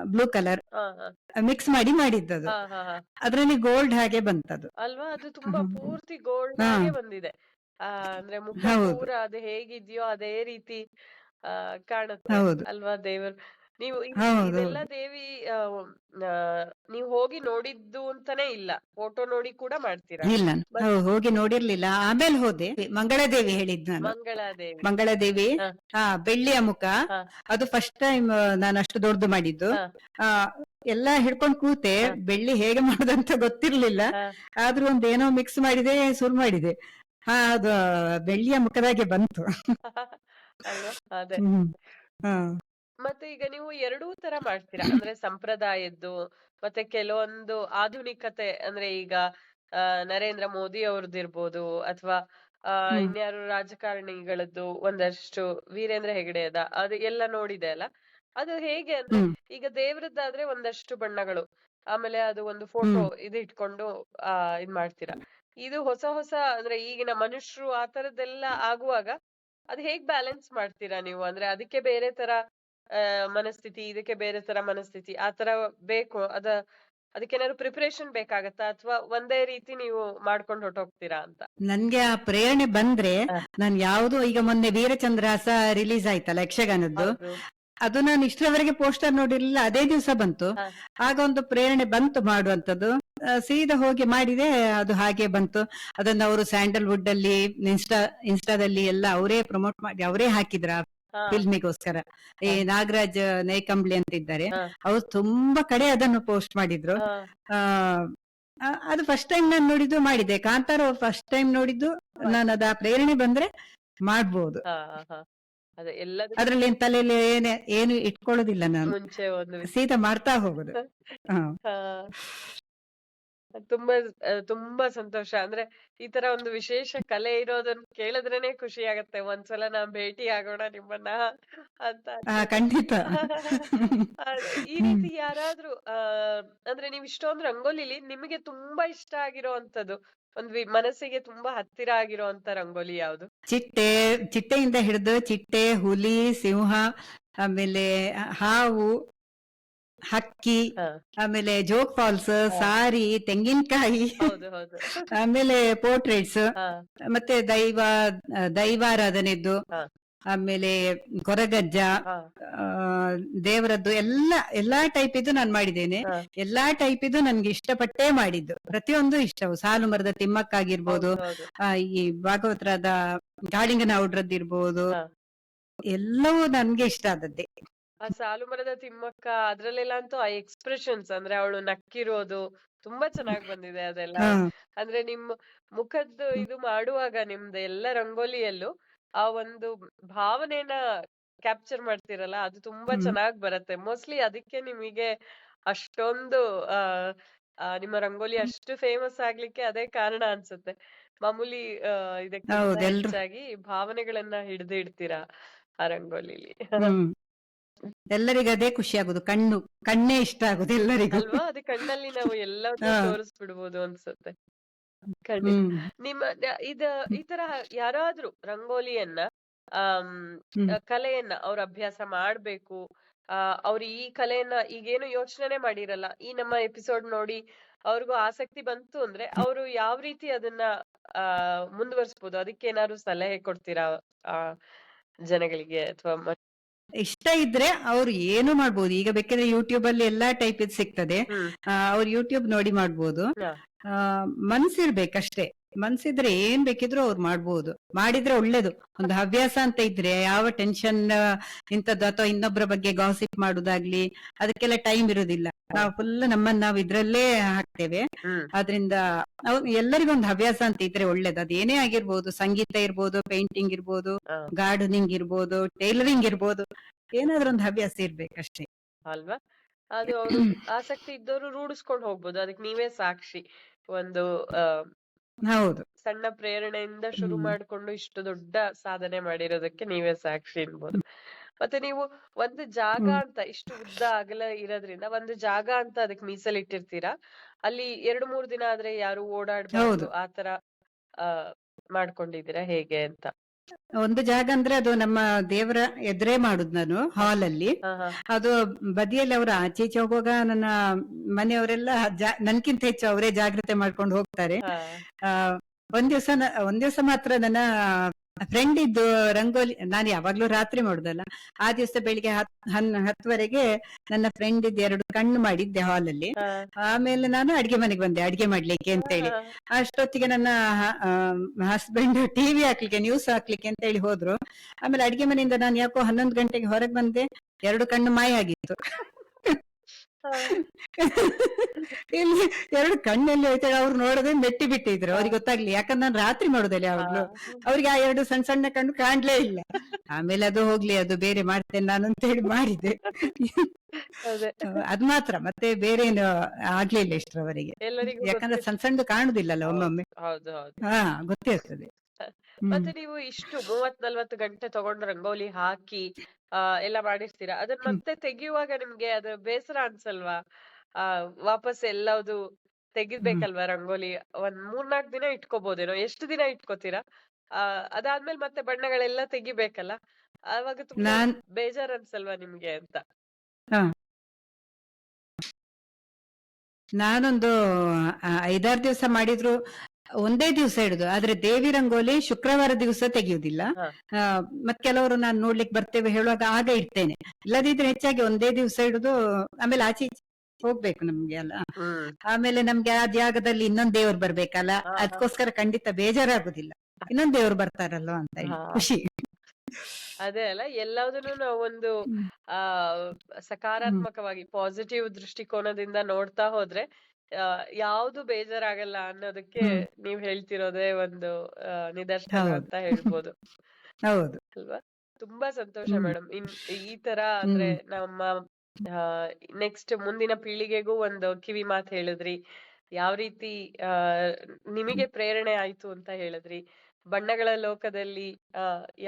ಬ್ಲೂ ಕಲರ್ ಹ, ಹ. ಮಿಕ್ಸ್ ಮಾಡಿ ಮಾಡಿದ್ದದು. ಹ, ಹ, ಹ. ಅದ್ರಲ್ಲಿ ಗೋಲ್ಡ್ ಹಾಗೆ ಬಂತದು. ಅಲ್ವಾ? ಅದು ತುಂಬಾ ಪೂರ್ತಿ ಗೋಲ್ಡ್ ಹಾ. ಆಗೆ ಬಂದಿದೆ. ಅಂದ್ರೆ ಮುಖ ಹೌದು. ಪೂರ ಅದು ಹೇಗಿದ್ಯೋ ಅದೇ ರೀತಿ ಕಾಣುತ್ತೆ ಹೌದು. ಅಲ್ವಾ ದೇವರು? ನೀವು ಇದೆಲ್ಲ ಹೌದೌದು. ದೇವಿ ಆ, ನೀವು ಹೋಗಿ ನೋಡಿದ್ದು ಅಂತಾನೆ ಇಲ್ಲ. ಫೋಟೋ ನೋಡಿ ಕೂಡ ಮಾಡ್ತೀರಾ? ಇಲ್ಲ, ಬಟ್ ಹೋಗಿ ನೋಡಿರ್ಲಿಲ್ಲ. ಆಮೇಲೆ ಹೋದೆ. ಮಂಗಳಾದೇವಿ ಹೇಳಿದ್ ನಾನು. ಮಂಗಳಾದೇವಿ. ಮಂಗಳಾದೇವಿ. ಹ. ಹಾ, ಬೆಳ್ಳಿಯ ಮುಖ. ಹ. ಅದು ಫಸ್ಟ್ ಟೈಮ್ ನಾನು ಅಷ್ಟು ದೊಡ್ಡದು ಮಾಡಿದ್ದು. ಹ. ಆ ಎಲ್ಲ ಹಿಡ್ಕೊಂಡ್ ಕೂತೆ. ಹ. ಬೆಳ್ಳಿ ಹೇಗೆ ಮಾಡೋದಂತ ಗೊತ್ತಿರ್ಲಿಲ್ಲ. ಹ. ಆದ್ರೂ ಒಂದು ಏನೋ ಮಿಕ್ಸ್ ಮಾಡಿದೆ, ಶುರು ಮಾಡಿದೆ. ಹಾ, ಅದು ಬೆಳ್ಳಿಯ ಮುಖದಾಗೆ ಬಂತು. ಅಲ್ವಾ? ಅದೇ. ಹ್ಮ್. ಹಾ. ಮತ್ತೆ ಈಗ ನೀವು ಎರಡೂ ತರ ಮಾಡ್ತೀರಾ? ಅಂದ್ರೆ ಸಂಪ್ರದಾಯದ್ದು ಮತ್ತೆ ಕೆಲವೊಂದು ಆಧುನಿಕತೆ ಅಂದ್ರೆ ಈಗ ನರೇಂದ್ರ ಮೋದಿ ಅವ್ರದ್ದಿರ್ಬೋದು ಅಥವಾ ಹ್ಮ್. ಇನ್ಯಾರು ರಾಜಕಾರಣಿಗಳದ್ದು ಒಂದಷ್ಟು ವೀರೇಂದ್ರ ಹೆಗಡೆಯದ ಅದು ಎಲ್ಲ ನೋಡಿದೆ ಅಲ್ಲ. ಅದು ಹೇಗೆ ಅಂದ್ರೆ ಹ್ಮ್. ಈಗ ದೇವ್ರದ್ದಾದ್ರೆ ಒಂದಷ್ಟು ಬಣ್ಣಗಳು, ಆಮೇಲೆ ಅದು ಒಂದು ಫೋಟೋ ಹ್ಮ್. ಇದು ಇಟ್ಕೊಂಡು ಇದ್ ಮಾಡ್ತೀರಾ. ಇದು ಹೊಸ ಹೊಸ ಅಂದ್ರೆ ಈಗಿನ ಮನುಷ್ಯರು ಆ ತರದ್ದೆಲ್ಲ ಆಗುವಾಗ ಅದ್ ಹೇಗ್ ಬ್ಯಾಲೆನ್ಸ್ ಮಾಡ್ತೀರಾ ನೀವು? ಅಂದ್ರೆ ಅದಕ್ಕೆ ಬೇರೆ ತರ ಮನಸ್ಥಿತಿ, ಇದಕ್ಕೆ ಬೇರೆ ತರ ಮನಸ್ಥಿತಿ ಆ ತರ ಬೇಕು. ಅದಕ್ಕೇನಾದ್ರು ಪ್ರಿಪರೇಷನ್ ಬೇಕಾಗತ್ತಾ? ಅಥವಾ ಒಂದೇ ರೀತಿ ನೀವು ಮಾಡ್ಕೊಂಡು ಹೊರ್ಟೋಗ್ತೀರಾ ಅಂತ? ನನ್ಗೆ ಆ ಪ್ರೇರಣೆ ಬಂದ್ರೆ ಹ. ನಾನು ಯಾವ್ದು, ಈಗ ಮೊನ್ನೆ ವೀರಚಂದ್ರಹಾಸ ರಿಲೀಸ್ ಆಯ್ತಲ್ಲ ಯಕ್ಷಗಾನದ್ದು, ಹೌದು. ಅದು ನಾನು ಇಷ್ಟರವರೆಗೆ ಪೋಸ್ಟರ್ ನೋಡಿರ್ಲಿಲ್ಲ. ಅದೇ ದಿವಸ ಬಂತು. ಹ. ಆಗ ಒಂದು ಪ್ರೇರಣೆ ಬಂತು ಮಾಡುವಂತದ್ದು. ಸೀದಾ ಹೋಗಿ ಮಾಡಿದೆ, ಅದು ಹಾಗೆ ಬಂತು. ಅದನ್ನ ಅವರು ಸ್ಯಾಂಡಲ್ವುಡ್ ಅಲ್ಲಿ ಇನ್ಸ್ಟಾದಲ್ಲಿ ಎಲ್ಲ ಅವರೇ ಪ್ರಮೋಟ್ ಮಾಡಿ ಅವರೇ ಹಾಕಿದ್ರ ಹಾ. ಫಿಲ್ಮಿಗೋಸ್ಕರ. ಈ ಹ. ನಾಗರಾಜ್ ನೈಕಂಬ್ಳಿ ಅಂತ ಇದ್ದಾರೆ, ಹ. ಅವ್ರು ತುಂಬಾ ಕಡೆ ಅದನ್ನು ಪೋಸ್ಟ್ ಮಾಡಿದ್ರು. ಹ. ಆ ಅದು ಫಸ್ಟ್ ಟೈಮ್ ನಾನು ನೋಡಿದ್ದು, ಮಾಡಿದೆ. ಕಾಂತಾರ ಫಸ್ಟ್ ಟೈಮ್ ನೋಡಿದ್ದು ನಾನು. ಅದ ಪ್ರೇರಣೆ ಬಂದ್ರೆ ಮಾಡ್ಬೋದು. ಹಾ, ಹಾ. ಅದೇ ಎಲ್ಲದಕ್ಕೂ ಅದ್ರಲ್ಲಿ ತಲೆಯಲ್ಲಿ ಏನು ಇಟ್ಕೊಳ್ಳೋದಿಲ್ಲ ನಾನು. ಮುಂಚೆ ಒಂದು ಸೀದಾ ಮಾಡ್ತಾ ಹೋಗುದು. ಹ. ಹಾ. ತುಂಬಾ ತುಂಬಾ ಸಂತೋಷ. ಅಂದ್ರೆ ಈ ತರ ಒಂದು ವಿಶೇಷ ಕಲೆ ಇರೋದನ್ನ ಕೇಳಿದ್ರೇನೆ ಖುಷಿ ಆಗತ್ತೆ. ಒಂದ್ಸಲ ನಾನ್ ಭೇಟಿ ಆಗೋಣ ನಿಮ್ಮನ್ನ ಅಂತ ಅನ್ಸುತ್ತೆ. ಖಂಡಿತ. ಈ ಹ್ಮ್. ರೀತಿ ಯಾರಾದ್ರೂ ಅಂದ್ರೆ ನೀವ್ ಇಷ್ಟೊಂದು ರಂಗೋಲಿಲಿ ನಿಮಗೆ ತುಂಬಾ ಇಷ್ಟ ಆಗಿರೋಂಥದ್ದು, ಒಂದ್ ಮನಸ್ಸಿಗೆ ತುಂಬಾ ಹತ್ತಿರ ಆಗಿರೋಂತ ರಂಗೋಲಿ ಯಾವ್ದು? ಚಿಟ್ಟೆ, ಚಿಟ್ಟೆಯಿಂದ ಹಿಡಿದು ಚಿಟ್ಟೆ, ಹುಲಿ, ಸಿಂಹ, ಆಮೇಲೆ ಹಾವು, ಹಕ್ಕಿ, ಹಾ. ಆಮೇಲೆ ಜೋಗ್ ಫಾಲ್ಸ್, ಹಾ. ಸಾರಿ, ತೆಂಗಿನಕಾಯಿ, ಹೌದು, ಹೌದು. ಆಮೇಲೆ ಪೋರ್ಟ್ರೇಟ್ಸ್, ಹಾ. ಮತ್ತೆ ದೈವಾರಾಧನೆದ್ದು, ಹಾ. ಆಮೇಲೆ ಕೊರಗಜ್ಜ, ಹಾ. ಆ ದೇವರದ್ದು ಎಲ್ಲಾ ಟೈಪ್ ಇದು ನಾನು ಮಾಡಿದ್ದೇನೆ. ಹಾ. ಎಲ್ಲಾ ಟೈಪ್ ಇದು ನನ್ಗೆ ಇಷ್ಟಪಟ್ಟೇ ಮಾಡಿದ್ದು. ಪ್ರತಿಯೊಂದು ಇಷ್ಟವು. ಸಾಲು ಮರದ ತಿಮ್ಮಕ್ಕ ಆಗಿರ್ಬೋದು, ಹೌದು, ಹೌದು. ಈ ಭಾಗವತರಾದ ಕಾಳಿಂಗನ ಔಡ್ರದ್ದಿರ್ಬೋದು, ಎಲ್ಲವೂ ನನ್ಗೆ ಇಷ್ಟ ಆದದ್ದೇ. ಆ ಸಾಲು ಮರದ ತಿಮ್ಮಕ್ಕ ಅದ್ರಲ್ಲೆಲ್ಲ ಅಂತೂ ಆ ಎಕ್ಸ್ಪ್ರೆಷನ್ಸ್ ಅಂದ್ರೆ ಅವಳು ನಕ್ಕಿರೋದು ತುಂಬಾ ಚೆನ್ನಾಗ್ ಬಂದಿದೆ ಅದೆಲ್ಲ. ಹಾ ಅಂದ್ರೆ ನಿಮ್ ಮುಖದ್ದು ಇದು ಮಾಡುವಾಗ ನಿಮ್ದು ಎಲ್ಲ ರಂಗೋಲಿಯಲ್ಲೂ ಆ ಒಂದು ಭಾವನೆನ ಕ್ಯಾಪ್ಚರ್ ಮಾಡ್ತಿರಲ್ಲ, ಅದು ತುಂಬಾ ಹ್ಮ್ ಚೆನ್ನಾಗ್ ಬರತ್ತೆ. ಮೋಸ್ಟ್ಲಿ ಅದಕ್ಕೆ ನಿಮಗೆ ಅಷ್ಟೊಂದು ಆ ನಿಮ್ಮ ರಂಗೋಲಿ ಅಷ್ಟು ಫೇಮಸ್ ಆಗ್ಲಿಕ್ಕೆ ಅದೇ ಕಾರಣ ಅನ್ಸುತ್ತೆ. ಮಾಮೂಲಿ ಇದಕ್ಕಿಂತ ಹೌದು ಎಲ್ರು. ಹೆಚ್ಚಾಗಿ ಭಾವನೆಗಳನ್ನ ಹಿಡ್ದು ಇಡ್ತೀರಾ ಆ ರಂಗೋಲಿಲಿ. ಹ್ಮ್ ಎಲ್ಲರಿಗೂ ಅದೇ ಖುಷಿ ಆಗುದು, ಕಣ್ಣೇ ಇಷ್ಟ ಆಗುದು ಎಲ್ಲರಿಗೂ. ಅಲ್ವಾ? ಅದು ಕಣ್ಣಲ್ಲಿ ನಾವು ಎಲ್ಲವನ್ನೂ ಹಾ ತೋರಿಸ್ಬಿಡ್ಬೋದು ಅನ್ಸುತ್ತೆ. ಖಂಡಿತ. ಹ್ಮ್ ನಿಮ್ಮ ಈ ತರ ಯಾರಾದ್ರೂ ರಂಗೋಲಿಯನ್ನ ಆಮ್ ಹ್ಮ್ ಕಲೆಯನ್ನ ಅವ್ರ ಅಭ್ಯಾಸ ಮಾಡ್ಬೇಕು, ಅವ್ರು ಈ ಕಲೆಯನ್ನ ಈಗೇನು ಯೋಚನೆ ಮಾಡಿರಲ್ಲ, ಈ ನಮ್ಮ ಎಪಿಸೋಡ್ ನೋಡಿ ಅವ್ರಿಗೂ ಆಸಕ್ತಿ ಬಂತು ಅಂದ್ರೆ ಅವ್ರು ಯಾವ ರೀತಿ ಅದನ್ನ ಮುಂದುವರಿಸ್ಬೋದು? ಅದಕ್ಕೇನಾದ್ರು ಸಲಹೆ ಕೊಡ್ತೀರಾ ಆ ಜನಗಳಿಗೆ ಅಥವಾ ಇಷ್ಟ ಇದ್ರೆ ಅವ್ರು ಏನು ಮಾಡ್ಬೋದು. ಈಗ ಬೇಕಾದ್ರೆ ಯೂಟ್ಯೂಬ್ ಅಲ್ಲಿ ಎಲ್ಲಾ ಟೈಪ್ ಇದ್ ಸಿಗ್ತದೆ. ಹ್ಮ್ ಅವ್ರು ಯೂಟ್ಯೂಬ್ ನೋಡಿ ಮಾಡ್ಬೋದು. ಹಾ, ಮನ್ಸಿರ್ಬೇಕಷ್ಟೇ. ಮನ್ಸಿದ್ರೆ ಏನ್ ಬೇಕಿದ್ರು ಅವ್ರು ಮಾಡ್ಬೋದು. ಮಾಡಿದ್ರೆ ಒಳ್ಳೇದು. ಒಂದು ಹವ್ಯಾಸ ಅಂತ ಇದ್ರೆ ಯಾವ ಟೆನ್ಷನ್ ಇಂಥದ್ದು ಅಥವಾ ಇನ್ನೊಬ್ಬರ ಬಗ್ಗೆ ಗಾಸಿಪ್ ಮಾಡುದಾಗ್ಲಿ ಅದಕ್ಕೆಲ್ಲ ಟೈಮ್ ಇರುದಿಲ್ಲ. ನಾವು ಫುಲ್ ನಮ್ಮನ್ನ ನಾವು ಇದ್ರಲ್ಲೇ ಹಾಕ್ತೇವೆ. ಹ್ಮ್ ಆದ್ರಿಂದ ಎಲ್ಲರಿಗೂ ಒಂದು ಹವ್ಯಾಸ ಅಂತ ಇದ್ರೆ ಒಳ್ಳೇದು. ಅದೇನೇ ಆಗಿರ್ಬೋದು, ಸಂಗೀತ ಇರ್ಬೋದು, ಪೇಂಟಿಂಗ್ ಇರ್ಬೋದು, ಹಾ. ಗಾರ್ಡನಿಂಗ್ ಇರ್ಬೋದು, ಟೈಲರಿಂಗ್ ಇರ್ಬೋದು, ಏನಾದ್ರೂ ಒಂದು ಹವ್ಯಾಸ ಇರ್ಬೇಕಷ್ಟೇ. ಅಲ್ವಾ? ಅದು ಅವ್ರು ಆಸಕ್ತಿ ಇದ್ದವ್ರು ರೂಢಿಸ್ಕೊಂಡ್ ಹೋಗ್ಬೋದು. ಅದಕ್ ನೀವೇ ಸಾಕ್ಷಿ. ಒಂದು ಆ ಹೌದು. ಸಣ್ಣ ಪ್ರೇರಣೆಯಿಂದ ಶುರು ಹ್ಮ್ ಮಾಡ್ಕೊಂಡು ಇಷ್ಟು ದೊಡ್ಡ ಸಾಧನೆ ಮಾಡಿರೋದಕ್ಕೆ ನೀವೇ ಸಾಕ್ಷಿ ಅನ್ಬೋದು. ಮತ್ತೆ ನೀವು ಒಂದು ಜಾಗ ಹ್ಮ್ ಅಂತ ಇಷ್ಟು ಉದ್ದ ಅಗಲ ಇರೋದ್ರಿಂದ ಒಂದು ಜಾಗ ಅಂತ ಅದಕ್ ಮೀಸಲಿಟ್ಟಿರ್ತೀರಾ? ಅಲ್ಲಿ 2-3 ದಿನ ಆದ್ರೆ ಯಾರು ಓಡಾಡ್ಬಾರ್ದು ಹೌದು. ಆತರ ಆ ಮಾಡ್ಕೊಂಡಿದೀರಾ ಹೇಗೆ ಅಂತ? ಒಂದು ಜಾಗ ಅಂದ್ರೆ ಅದು ನಮ್ಮ ದೇವರ ಎದುರೇ ಮಾಡುದು ನಾನು, ಹಾಲ್ ಅಲ್ಲಿ. ಹಾ ಹಾ ಅದು ಬದಿಯಲ್ಲಿ ಅವರು ಆಚೆ ಈಚೆ ಹೋಗುವಾಗ ನನ್ನ ಮನೆಯವರೆಲ್ಲ ನನ್ಕಿಂತ ಹೆಚ್ಚು ಅವರೇ ಜಾಗ್ರತೆ ಮಾಡ್ಕೊಂಡು ಹೋಗ್ತಾರೆ. ಹಾ ಆ ಒಂದ್ ದಿವಸ ಮಾತ್ರ ನನ್ನ ಫ್ರೆಂಡ್ ಇದ್ದು ರಂಗೋಲಿ ನಾನು ಯಾವಾಗ್ಲೂ ರಾತ್ರಿ ಮಾಡುದಲ್ಲ, ಆ ದಿವಸ ಬೆಳಿಗ್ಗೆ 10ವರೆಗೆ ನನ್ನ ಫ್ರೆಂಡ್ ಇದ್ದು 2 ಕಣ್ಣು ಮಾಡಿದ್ದೆ ಹಾಲ್ ಅಲ್ಲಿ. ಹಾ ಆಮೇಲೆ ನಾನು ಅಡ್ಗೆ ಮನೆಗೆ ಬಂದೆ ಅಡ್ಗೆ ಮಾಡ್ಲಿಕ್ಕೆ ಅಂತೇಳಿ. ಹಾ ಅಷ್ಟೊತ್ತಿಗೆ ನನ್ನ ಹಸ್ಬೆಂಡ್ ಟಿವಿ ಹಾಕ್ಲಿಕ್ಕೆ, ನ್ಯೂಸ್ ಹಾಕ್ಲಿಕ್ಕೆ ಅಂತ ಹೇಳಿ ಹೋದ್ರು. ಆಮೇಲೆ ಅಡ್ಗೆ ಮನೆಯಿಂದ ನಾನು ಯಾಕೋ 11 ಗಂಟೆಗೆ ಹೊರಗೆ ಬಂದೆ, 2 ಕಣ್ಣು ಮಾಯ ಆಗಿತ್ತು. ಹಾ ಇಲ್ಲಿ 2 ಕಣ್ಣಲ್ಲಿ ಹೋಯ್ತಾಗ ಅವ್ರು ನೋಡದೆ ಮೆಟ್ಟಿ ಬಿಟ್ಟಿದ್ರು. ಅವ್ರಿಗೆ ಗೊತ್ತಾಗ್ಲಿ, ಯಾಕಂದ್ರೆ ನಾನು ರಾತ್ರಿ ಮಾಡೋದಲ್ಲ ಯಾವಾಗ್ಲೂ. ಅವ್ರಿಗೆ ಆ 2 ಸಣ್ಣ ಸಣ್ಣ ಕಣ್ಣು ಕಾಣ್ಲೇ ಇಲ್ಲ. ಆಮೇಲೆ ಅದು ಹೋಗ್ಲಿ, ಅದು ಬೇರೆ ಮಾಡ್ತೇನೆ ನಾನು ಅಂತ ಹೇಳಿ ಮಾಡಿದೆ. ಅದೇ ಅದ್ ಮಾತ್ರ, ಮತ್ತೆ ಬೇರೆ ಏನು ಆಗ್ಲಿಲ್ಲ ಇಷ್ಟರವರೆಗೆ. ಎಲ್ಲರಿಗೂ ಯಾಕಂದ್ರೆ ಸಣ್ಣ ಸಣ್ಣದು ಕಾಣುದಿಲ್ಲಲ್ಲ ಒಮ್ಮೊಮ್ಮೆ. ಹೌದು ಹೌದು. ಹಾ ಗೊತ್ತಿರ್ತದೆ. ಮತ್ತೆ ನೀವು ಇಷ್ಟು 30-40 ಗಂಟೆ ತಗೊಂಡು ರಂಗೋಲಿ ಹಾಕಿ ಎಲ್ಲ ಮಾಡಿರ್ತೀರಾ, ಅದನ್ನ ಮತ್ತೆ ತೆಗಿಯುವಾಗ ನಿಮ್ಗೆ ಅದು ಬೇಸರ ಅನ್ಸಲ್ವಾ? ಆ ವಾಪಸ್ ಎಲ್ಲದು ಹ್ಮ್ ತೆಗಿಬೇಕಲ್ವಾ ರಂಗೋಲಿ? ಒಂದ್ 3-4 ದಿನ ಇಟ್ಕೋಬಹುದೇನೋ? ಎಷ್ಟು ದಿನ ಇಟ್ಕೋತೀರಾ? ಅದಾದ್ಮೇಲೆ ಮತ್ತೆ ಬಣ್ಣಗಳೆಲ್ಲ ತೆಗಿಬೇಕಲ್ಲ, ಆವಾಗ ತುಂಬಾ ನಾನ್ ಬೇಜಾರ್ ಅನ್ಸಲ್ವಾ ನಿಮ್ಗೆ ಅಂತ? ಹಾ ನಾನೊಂದು 5-6 ದಿವಸ ಮಾಡಿದ್ರು ಒಂದೇ ದಿವಸ ಇಡುದು. ಆದ್ರೆ ದೇವಿ ರಂಗೋಲಿ ಶುಕ್ರವಾರ ದಿವಸ ತೆಗೆಯುವುದಿಲ್ಲ. ಹಾ ಮತ್ ಕೆಲವರು ನಾನು ನೋಡ್ಲಿಕ್ಕೆ ಬರ್ತೇವೆ ಹೇಳುವಾಗ ಆಗ ಇಡ್ತೇನೆ. ಇಲ್ಲದಿದ್ರೆ ಹೆಚ್ಚಾಗಿ ಒಂದೇ ದಿವಸ ಇಡುದು. ಆಮೇಲೆ ಆಚೆ ಈಚೆ ಹೋಗ್ಬೇಕು ನಮ್ಗೆ ಅಲ್ಲ. ಹ್ಮ್ ಆಮೇಲೆ ನಮ್ಗೆ ಆ ಜಾಗದಲ್ಲಿ ಇನ್ನೊಂದ್ ದೇವ್ರು ಬರ್ಬೇಕಲ್ಲ, ಹಾ ಅದಕ್ಕೋಸ್ಕರ ಖಂಡಿತ ಬೇಜಾರಾಗುದಿಲ್ಲ. ಇನ್ನೊಂದ್ ದೇವ್ರು ಬರ್ತಾರಲ್ವಾ ಅಂತ ಹೇಳಿ ಹಾ ಖುಷಿ. ಅದೇ ಅಲ್ಲ, ಎಲ್ಲದನ್ನು ನಾವು ಒಂದು ಹ್ಮ್ ಆ ಹ್ಮ್ ಸಕಾರಾತ್ಮಕವಾಗಿ ಪಾಸಿಟಿವ್ ದೃಷ್ಟಿಕೋನದಿಂದ ನೋಡ್ತಾ ಹೋದ್ರೆ ಯಾವ್ದು ಬೇಜಾರಾಗಲ್ಲ ಅನ್ನೋದಕ್ಕೆ ಹ್ಮ್ ನೀವ್ ಹೇಳ್ತಿರೋದೇ ಒಂದು ನಿದರ್ಶನ ಹೌದು. ಅಂತ ಹೇಳ್ಬೋದು ಹೌದು. ಅಲ್ವಾ? ತುಂಬಾ ಸಂತೋಷ ಹ್ಮ್ ಮೇಡಮ್. ಈ ತರ ಅಂದ್ರೆ ಹ್ಮ್ ನಮ್ಮ ನೆಕ್ಸ್ಟ್ ಮುಂದಿನ ಪೀಳಿಗೆಗೂ ಒಂದು ಕಿವಿ ಮಾತು ಹೇಳಿದ್ರಿ. ಯಾವ ರೀತಿ ಆ ನಿಮಗೆ ಪ್ರೇರಣೆ ಆಯ್ತು ಅಂತ ಹೇಳಿದ್ರಿ. ಬಣ್ಣಗಳ ಲೋಕದಲ್ಲಿ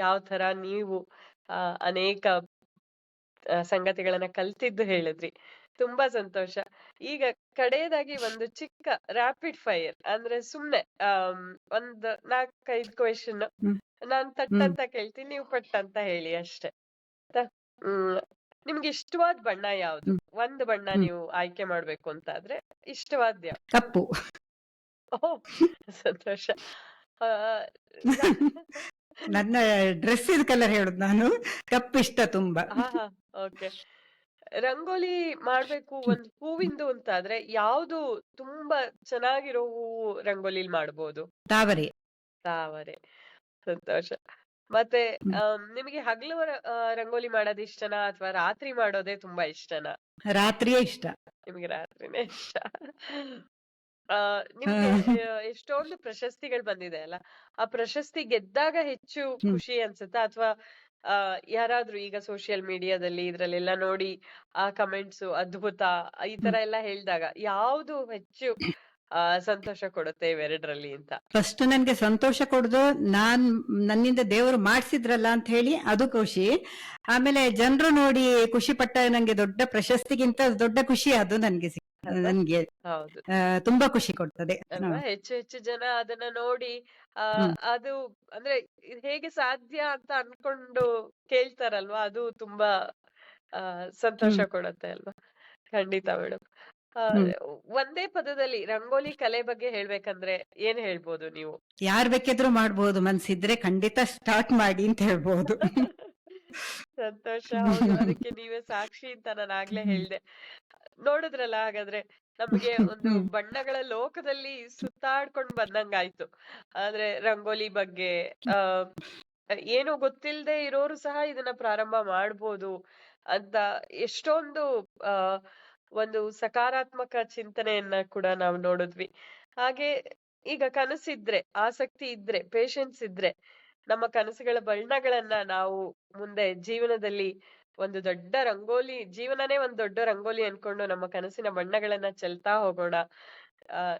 ಯಾವ ತರ ನೀವು ಅನೇಕ ಸಂಗತಿಗಳನ್ನ ಕಲ್ತಿದ್ದು ಹೇಳಿದ್ರಿ. ತುಂಬಾ ಸಂತೋಷ. ಈಗ ಕಡೆಯದಾಗಿ ಒಂದು ಚಿಕ್ಕ ರಾಪಿಡ್ ಫೈರ್ ಅಂದ್ರೆ ಸುಮ್ನೆ ಒಂದ್ 4-5 ಕ್ವೆಶ್ಚನ್ ಹ್ಮ್ ನಾನ್ ತಟ್ ಹ್ಮ್ ಅಂತ ಕೇಳ್ತೀನಿ, ನೀವು ಪಟ್ ಅಂತ ಹೇಳಿ ಅಷ್ಟೇ. ಆಯ್ತಾ? ಹ್ಮ್ ನಿಮ್ಗೆ ಇಷ್ಟವಾದ ಬಣ್ಣ ಯಾವ್ದು? ಹ್ಮ್ ಒಂದು ಬಣ್ಣ ಹ್ಮ್ ನೀವು ಆಯ್ಕೆ ಮಾಡ್ಬೇಕು ಅಂತ ಆದ್ರೆ ಇಷ್ಟವಾದ್ ಯಾವ್ದು? ಕಪ್ಪು. ಓಹ್! ಸಂತೋಷ. ಆ ನನ್ನ ಡ್ರೆಸ್ ಕಲರ್ ಹೇಳುದು ನಾನು. ಕಪ್ಪು ಇಷ್ಟ ತುಂಬಾ. ಹಾ ಹಾ ಓಕೆ. ರಂಗೋಲಿ ಮಾಡ್ಬೇಕು ಒಂದ್ ಹೂವಿಂದು ಅಂತಾದ್ರೆ ಯಾವ್ದು ತುಂಬಾ ಚೆನ್ನಾಗಿರೋ ಹೂವು ರಂಗೋಲಿಲ್ ಮಾಡ್ಬೋದು? ತಾವರೆ. ತಾವರೆ. ಸಂತೋಷ. ಮತ್ತೆ ಹ್ಮ್. ನಿಮಗೆ ಹಗಲು ರಂಗೋಲಿ ಮಾಡೋದ್ ಇಷ್ಟನಾ ಅಥವಾ ರಾತ್ರಿ ಮಾಡೋದೇ ತುಂಬಾ ಇಷ್ಟನಾ? ರಾತ್ರಿಯೇ ಇಷ್ಟ. ನಿಮಗೆ ರಾತ್ರಿನೇ ಇಷ್ಟ. ಆ ನಿಮ್ಗೆ ಹ್ಮ್. ಎಷ್ಟೊಂದು ಪ್ರಶಸ್ತಿಗಳು ಬಂದಿದೆ ಅಲ್ಲ? ಆ ಪ್ರಶಸ್ತಿ ಗೆದ್ದಾಗ ಹೆಚ್ಚು ಹ್ಮ್. ಖುಷಿ ಅನ್ಸುತ್ತಾ? ಅಥವಾ ಯಾರಾದ್ರೂ ಈಗ ಸೋಷಿಯಲ್ ಮೀಡಿಯಾದಲ್ಲಿ ಇದ್ರಲ್ಲೆಲ್ಲ ನೋಡಿ ಆ ಕಮೆಂಟ್ಸು ಅದ್ಭುತ ಈ ತರ ಹ್ಮ್. ಎಲ್ಲ ಹೇಳ್ದಾಗ ಯಾವ್ದು ಹೆಚ್ಚು ಸಂತೋಷ ಕೊಡುತ್ತೆ ಇವೆರಡ್ರಲ್ಲಿ ಅಂತ? ಫಸ್ಟ್ ನನ್ಗೆ ಸಂತೋಷ ಕೊಡುದು ನನ್ನಿಂದ ದೇವರು ಮಾಡ್ಸಿದ್ರಲ್ಲ ಅಂತ ಹೇಳಿ ಅದು ಖುಷಿ. ಆಮೇಲೆ ಜನರು ನೋಡಿ ಖುಷಿ ಪಟ್ಟ ನಂಗೆ ದೊಡ್ಡ ಪ್ರಶಸ್ತಿಗಿಂತ ದೊಡ್ಡ ಖುಷಿ ಅದು ಅಲ್ವಾ? ನನ್ಗೆ ಹೌದು. ತುಂಬಾ ಖುಷಿ ಕೊಡ್ತದೆ. ಅಲ್ವಾ? ಹೆಚ್ಚು ಹೆಚ್ಚು ಜನ ಅದನ್ನ ನೋಡಿ ಹ್ಮ್. ಅದು ಅಂದ್ರೆ ಇದ್ ಹೇಗೆ ಸಾಧ್ಯ ಅಂತ ಅನ್ಕೊಂಡು ಕೇಳ್ತಾರಲ್ವಾ? ಅದು ತುಂಬಾ ಸಂತೋಷ ಹ್ಮ್. ಕೊಡುತ್ತೆ ಅಲ್ವಾ? ಖಂಡಿತ ಮೇಡಮ್. ಆ ಹ್ಮ್. ಒಂದೇ ಪದದಲ್ಲಿ ರಂಗೋಲಿ ಕಲೆ ಬಗ್ಗೆ ಹೇಳ್ಬೇಕಂದ್ರೆ ಏನ್ ಹೇಳ್ಬೋದು ನೀವು? ಯಾರ್ ಬೇಕಿದ್ರು ಮಾಡ್ಬೋದು, ಮನ್ಸಿದ್ರೆ ಖಂಡಿತ ಸ್ಟಾರ್ಟ್ ಮಾಡಿ ಅಂತ ಹೇಳ್ಬೋದು. ಸಂತೋಷ. ಹೌದು. ಅದಕ್ಕೆ ನೀವೇ ಸಾಕ್ಷಿ ಅಂತ ನಾನಾಗ್ಲೇ ಹ್ಮ್. ಹೇಳ್ದೆ. ನೋಡಿದ್ರಲ್ಲ ಹಾಗಾದ್ರೆ ನಮ್ಗೆ ಒಂದು ಹ್ಮ್. ಬಣ್ಣಗಳ ಲೋಕದಲ್ಲಿ ಸುತ್ತಾಡ್ಕೊಂಡ್ ಬಂದಂಗಾಯ್ತು. ಆದ್ರೆ ರಂಗೋಲಿ ಬಗ್ಗೆ ಆ ಏನು ಗೊತ್ತಿಲ್ಲದೆ ಇರೋರು ಸಹ ಇದನ್ನ ಪ್ರಾರಂಭ ಮಾಡ್ಬೋದು ಅಂತ ಎಷ್ಟೊಂದು ಆ ಒಂದು ಸಕಾರಾತ್ಮಕ ಚಿಂತನೆಯನ್ನ ಕೂಡ ನಾವು ನೋಡಿದ್ವಿ. ಹಾಗೆ ಈಗ ಕನಸಿದ್ರೆ, ಆಸಕ್ತಿ ಇದ್ರೆ, ಪೇಷನ್ಸ್ ಇದ್ರೆ ನಮ್ಮ ಕನಸುಗಳ ಬಣ್ಣಗಳನ್ನ ನಾವು ಮುಂದೆ ಜೀವನದಲ್ಲಿ ಒಂದು ದೊಡ್ಡ ರಂಗೋಲಿ ಜೀವನನೇ ಒಂದ್ ದೊಡ್ಡ ರಂಗೋಲಿ ಅನ್ಕೊಂಡು ನಮ್ಮ ಕನಸಿನ ಬಣ್ಣಗಳನ್ನ ಚೆಲ್ತಾ ಹೋಗೋಣ.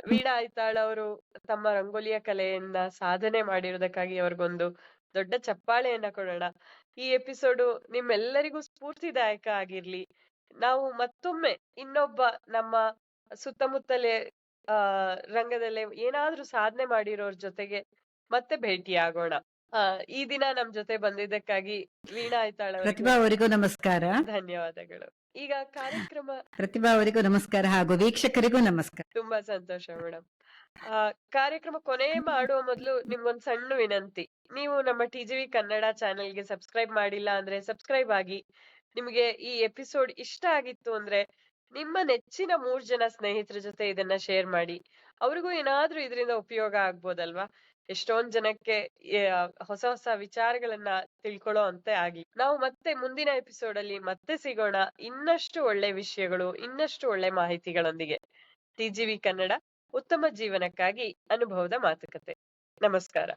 ವೀಣಾ ಐತಾಳ್ ಅವರು ತಮ್ಮ ರಂಗೋಲಿಯ ಕಲೆಯಿಂದ ಸಾಧನೆ ಮಾಡಿರೋದಕ್ಕಾಗಿ ಅವ್ರಿಗೊಂದು ದೊಡ್ಡ ಚಪ್ಪಾಳೆಯನ್ನ ಕೊಡೋಣ. ಈ ಎಪಿಸೋಡು ನಿಮ್ಮೆಲ್ಲರಿಗೂ ಸ್ಫೂರ್ತಿದಾಯಕ ಆಗಿರ್ಲಿ. ನಾವು ಮತ್ತೊಮ್ಮೆ ಇನ್ನೊಬ್ಬ ನಮ್ಮ ಸುತ್ತಮುತ್ತಲೇ ರಂಗದಲ್ಲೇ ಏನಾದ್ರೂ ಸಾಧನೆ ಮಾಡಿರೋರ್ ಜೊತೆಗೆ ಮತ್ತೆ ಭೇಟಿಯಾಗೋಣ. ಈ ದಿನ ನಮ್ ಜೊತೆ ಬಂದಿದ್ದಕ್ಕಾಗಿ ವೀಣಾ ಐತಾಳ್ ಅವರಿಗೂ ಪ್ರತಿಭಾ ಅವರಿಗೂ ನಮಸ್ಕಾರ. ಧನ್ಯವಾದಗಳು. ಈಗ ಕಾರ್ಯಕ್ರಮ ಪ್ರತಿಭಾ ಅವರಿಗೂ ನಮಸ್ಕಾರ ಹಾಗೂ ವೀಕ್ಷಕರಿಗೂ ನಮಸ್ಕಾರ. ತುಂಬಾ ಸಂತೋಷ ಮೇಡಮ್. ಕಾರ್ಯಕ್ರಮ ಕೊನೆ ಮಾಡುವ ಮೊದಲು ನಿಮ್ಗೊಂದ್ ಸಣ್ಣ ವಿನಂತಿ. ನೀವು ನಮ್ಮ ಟಿಜಿವಿ ಕನ್ನಡ ಚಾನೆಲ್‌ಗೆ ಸಬ್ಸ್ಕ್ರೈಬ್ ಮಾಡಿಲ್ಲ ಅಂದ್ರೆ ಸಬ್ಸ್ಕ್ರೈಬ್ ಆಗಿ. ನಿಮ್ಗೆ ಈ ಎಪಿಸೋಡ್ ಇಷ್ಟ ಆಗಿತ್ತು ಅಂದ್ರೆ ನಿಮ್ಮ ನೆಚ್ಚಿನ 3 ಜನ ಸ್ನೇಹಿತರ ಜೊತೆ ಇದನ್ನ ಶೇರ್ ಮಾಡಿ. ಅವ್ರಿಗೂ ಏನಾದ್ರೂ ಇದರಿಂದ ಉಪಯೋಗ ಆಗ್ಬೋದಲ್ವಾ? ಎಷ್ಟೊಂದ್ ಜನಕ್ಕೆ ಹೊಸ ಹೊಸ ವಿಚಾರಗಳನ್ನ ತಿಳ್ಕೊಳ್ಳೋ ಅಂತೆ ಆಗ್ಲಿ. ನಾವು ಮತ್ತೆ ಮುಂದಿನ ಎಪಿಸೋಡ್ ಅಲ್ಲಿ ಮತ್ತೆ ಸಿಗೋಣ. ಇನ್ನಷ್ಟು ಒಳ್ಳೆ ವಿಷಯಗಳು, ಇನ್ನಷ್ಟು ಒಳ್ಳೆ ಮಾಹಿತಿಗಳೊಂದಿಗೆ. ಟಿಜಿವಿ ಕನ್ನಡ ಉತ್ತಮ ಜೀವನಕ್ಕಾಗಿ ಅನುಭವದ ಮಾತುಕತೆ. ನಮಸ್ಕಾರ.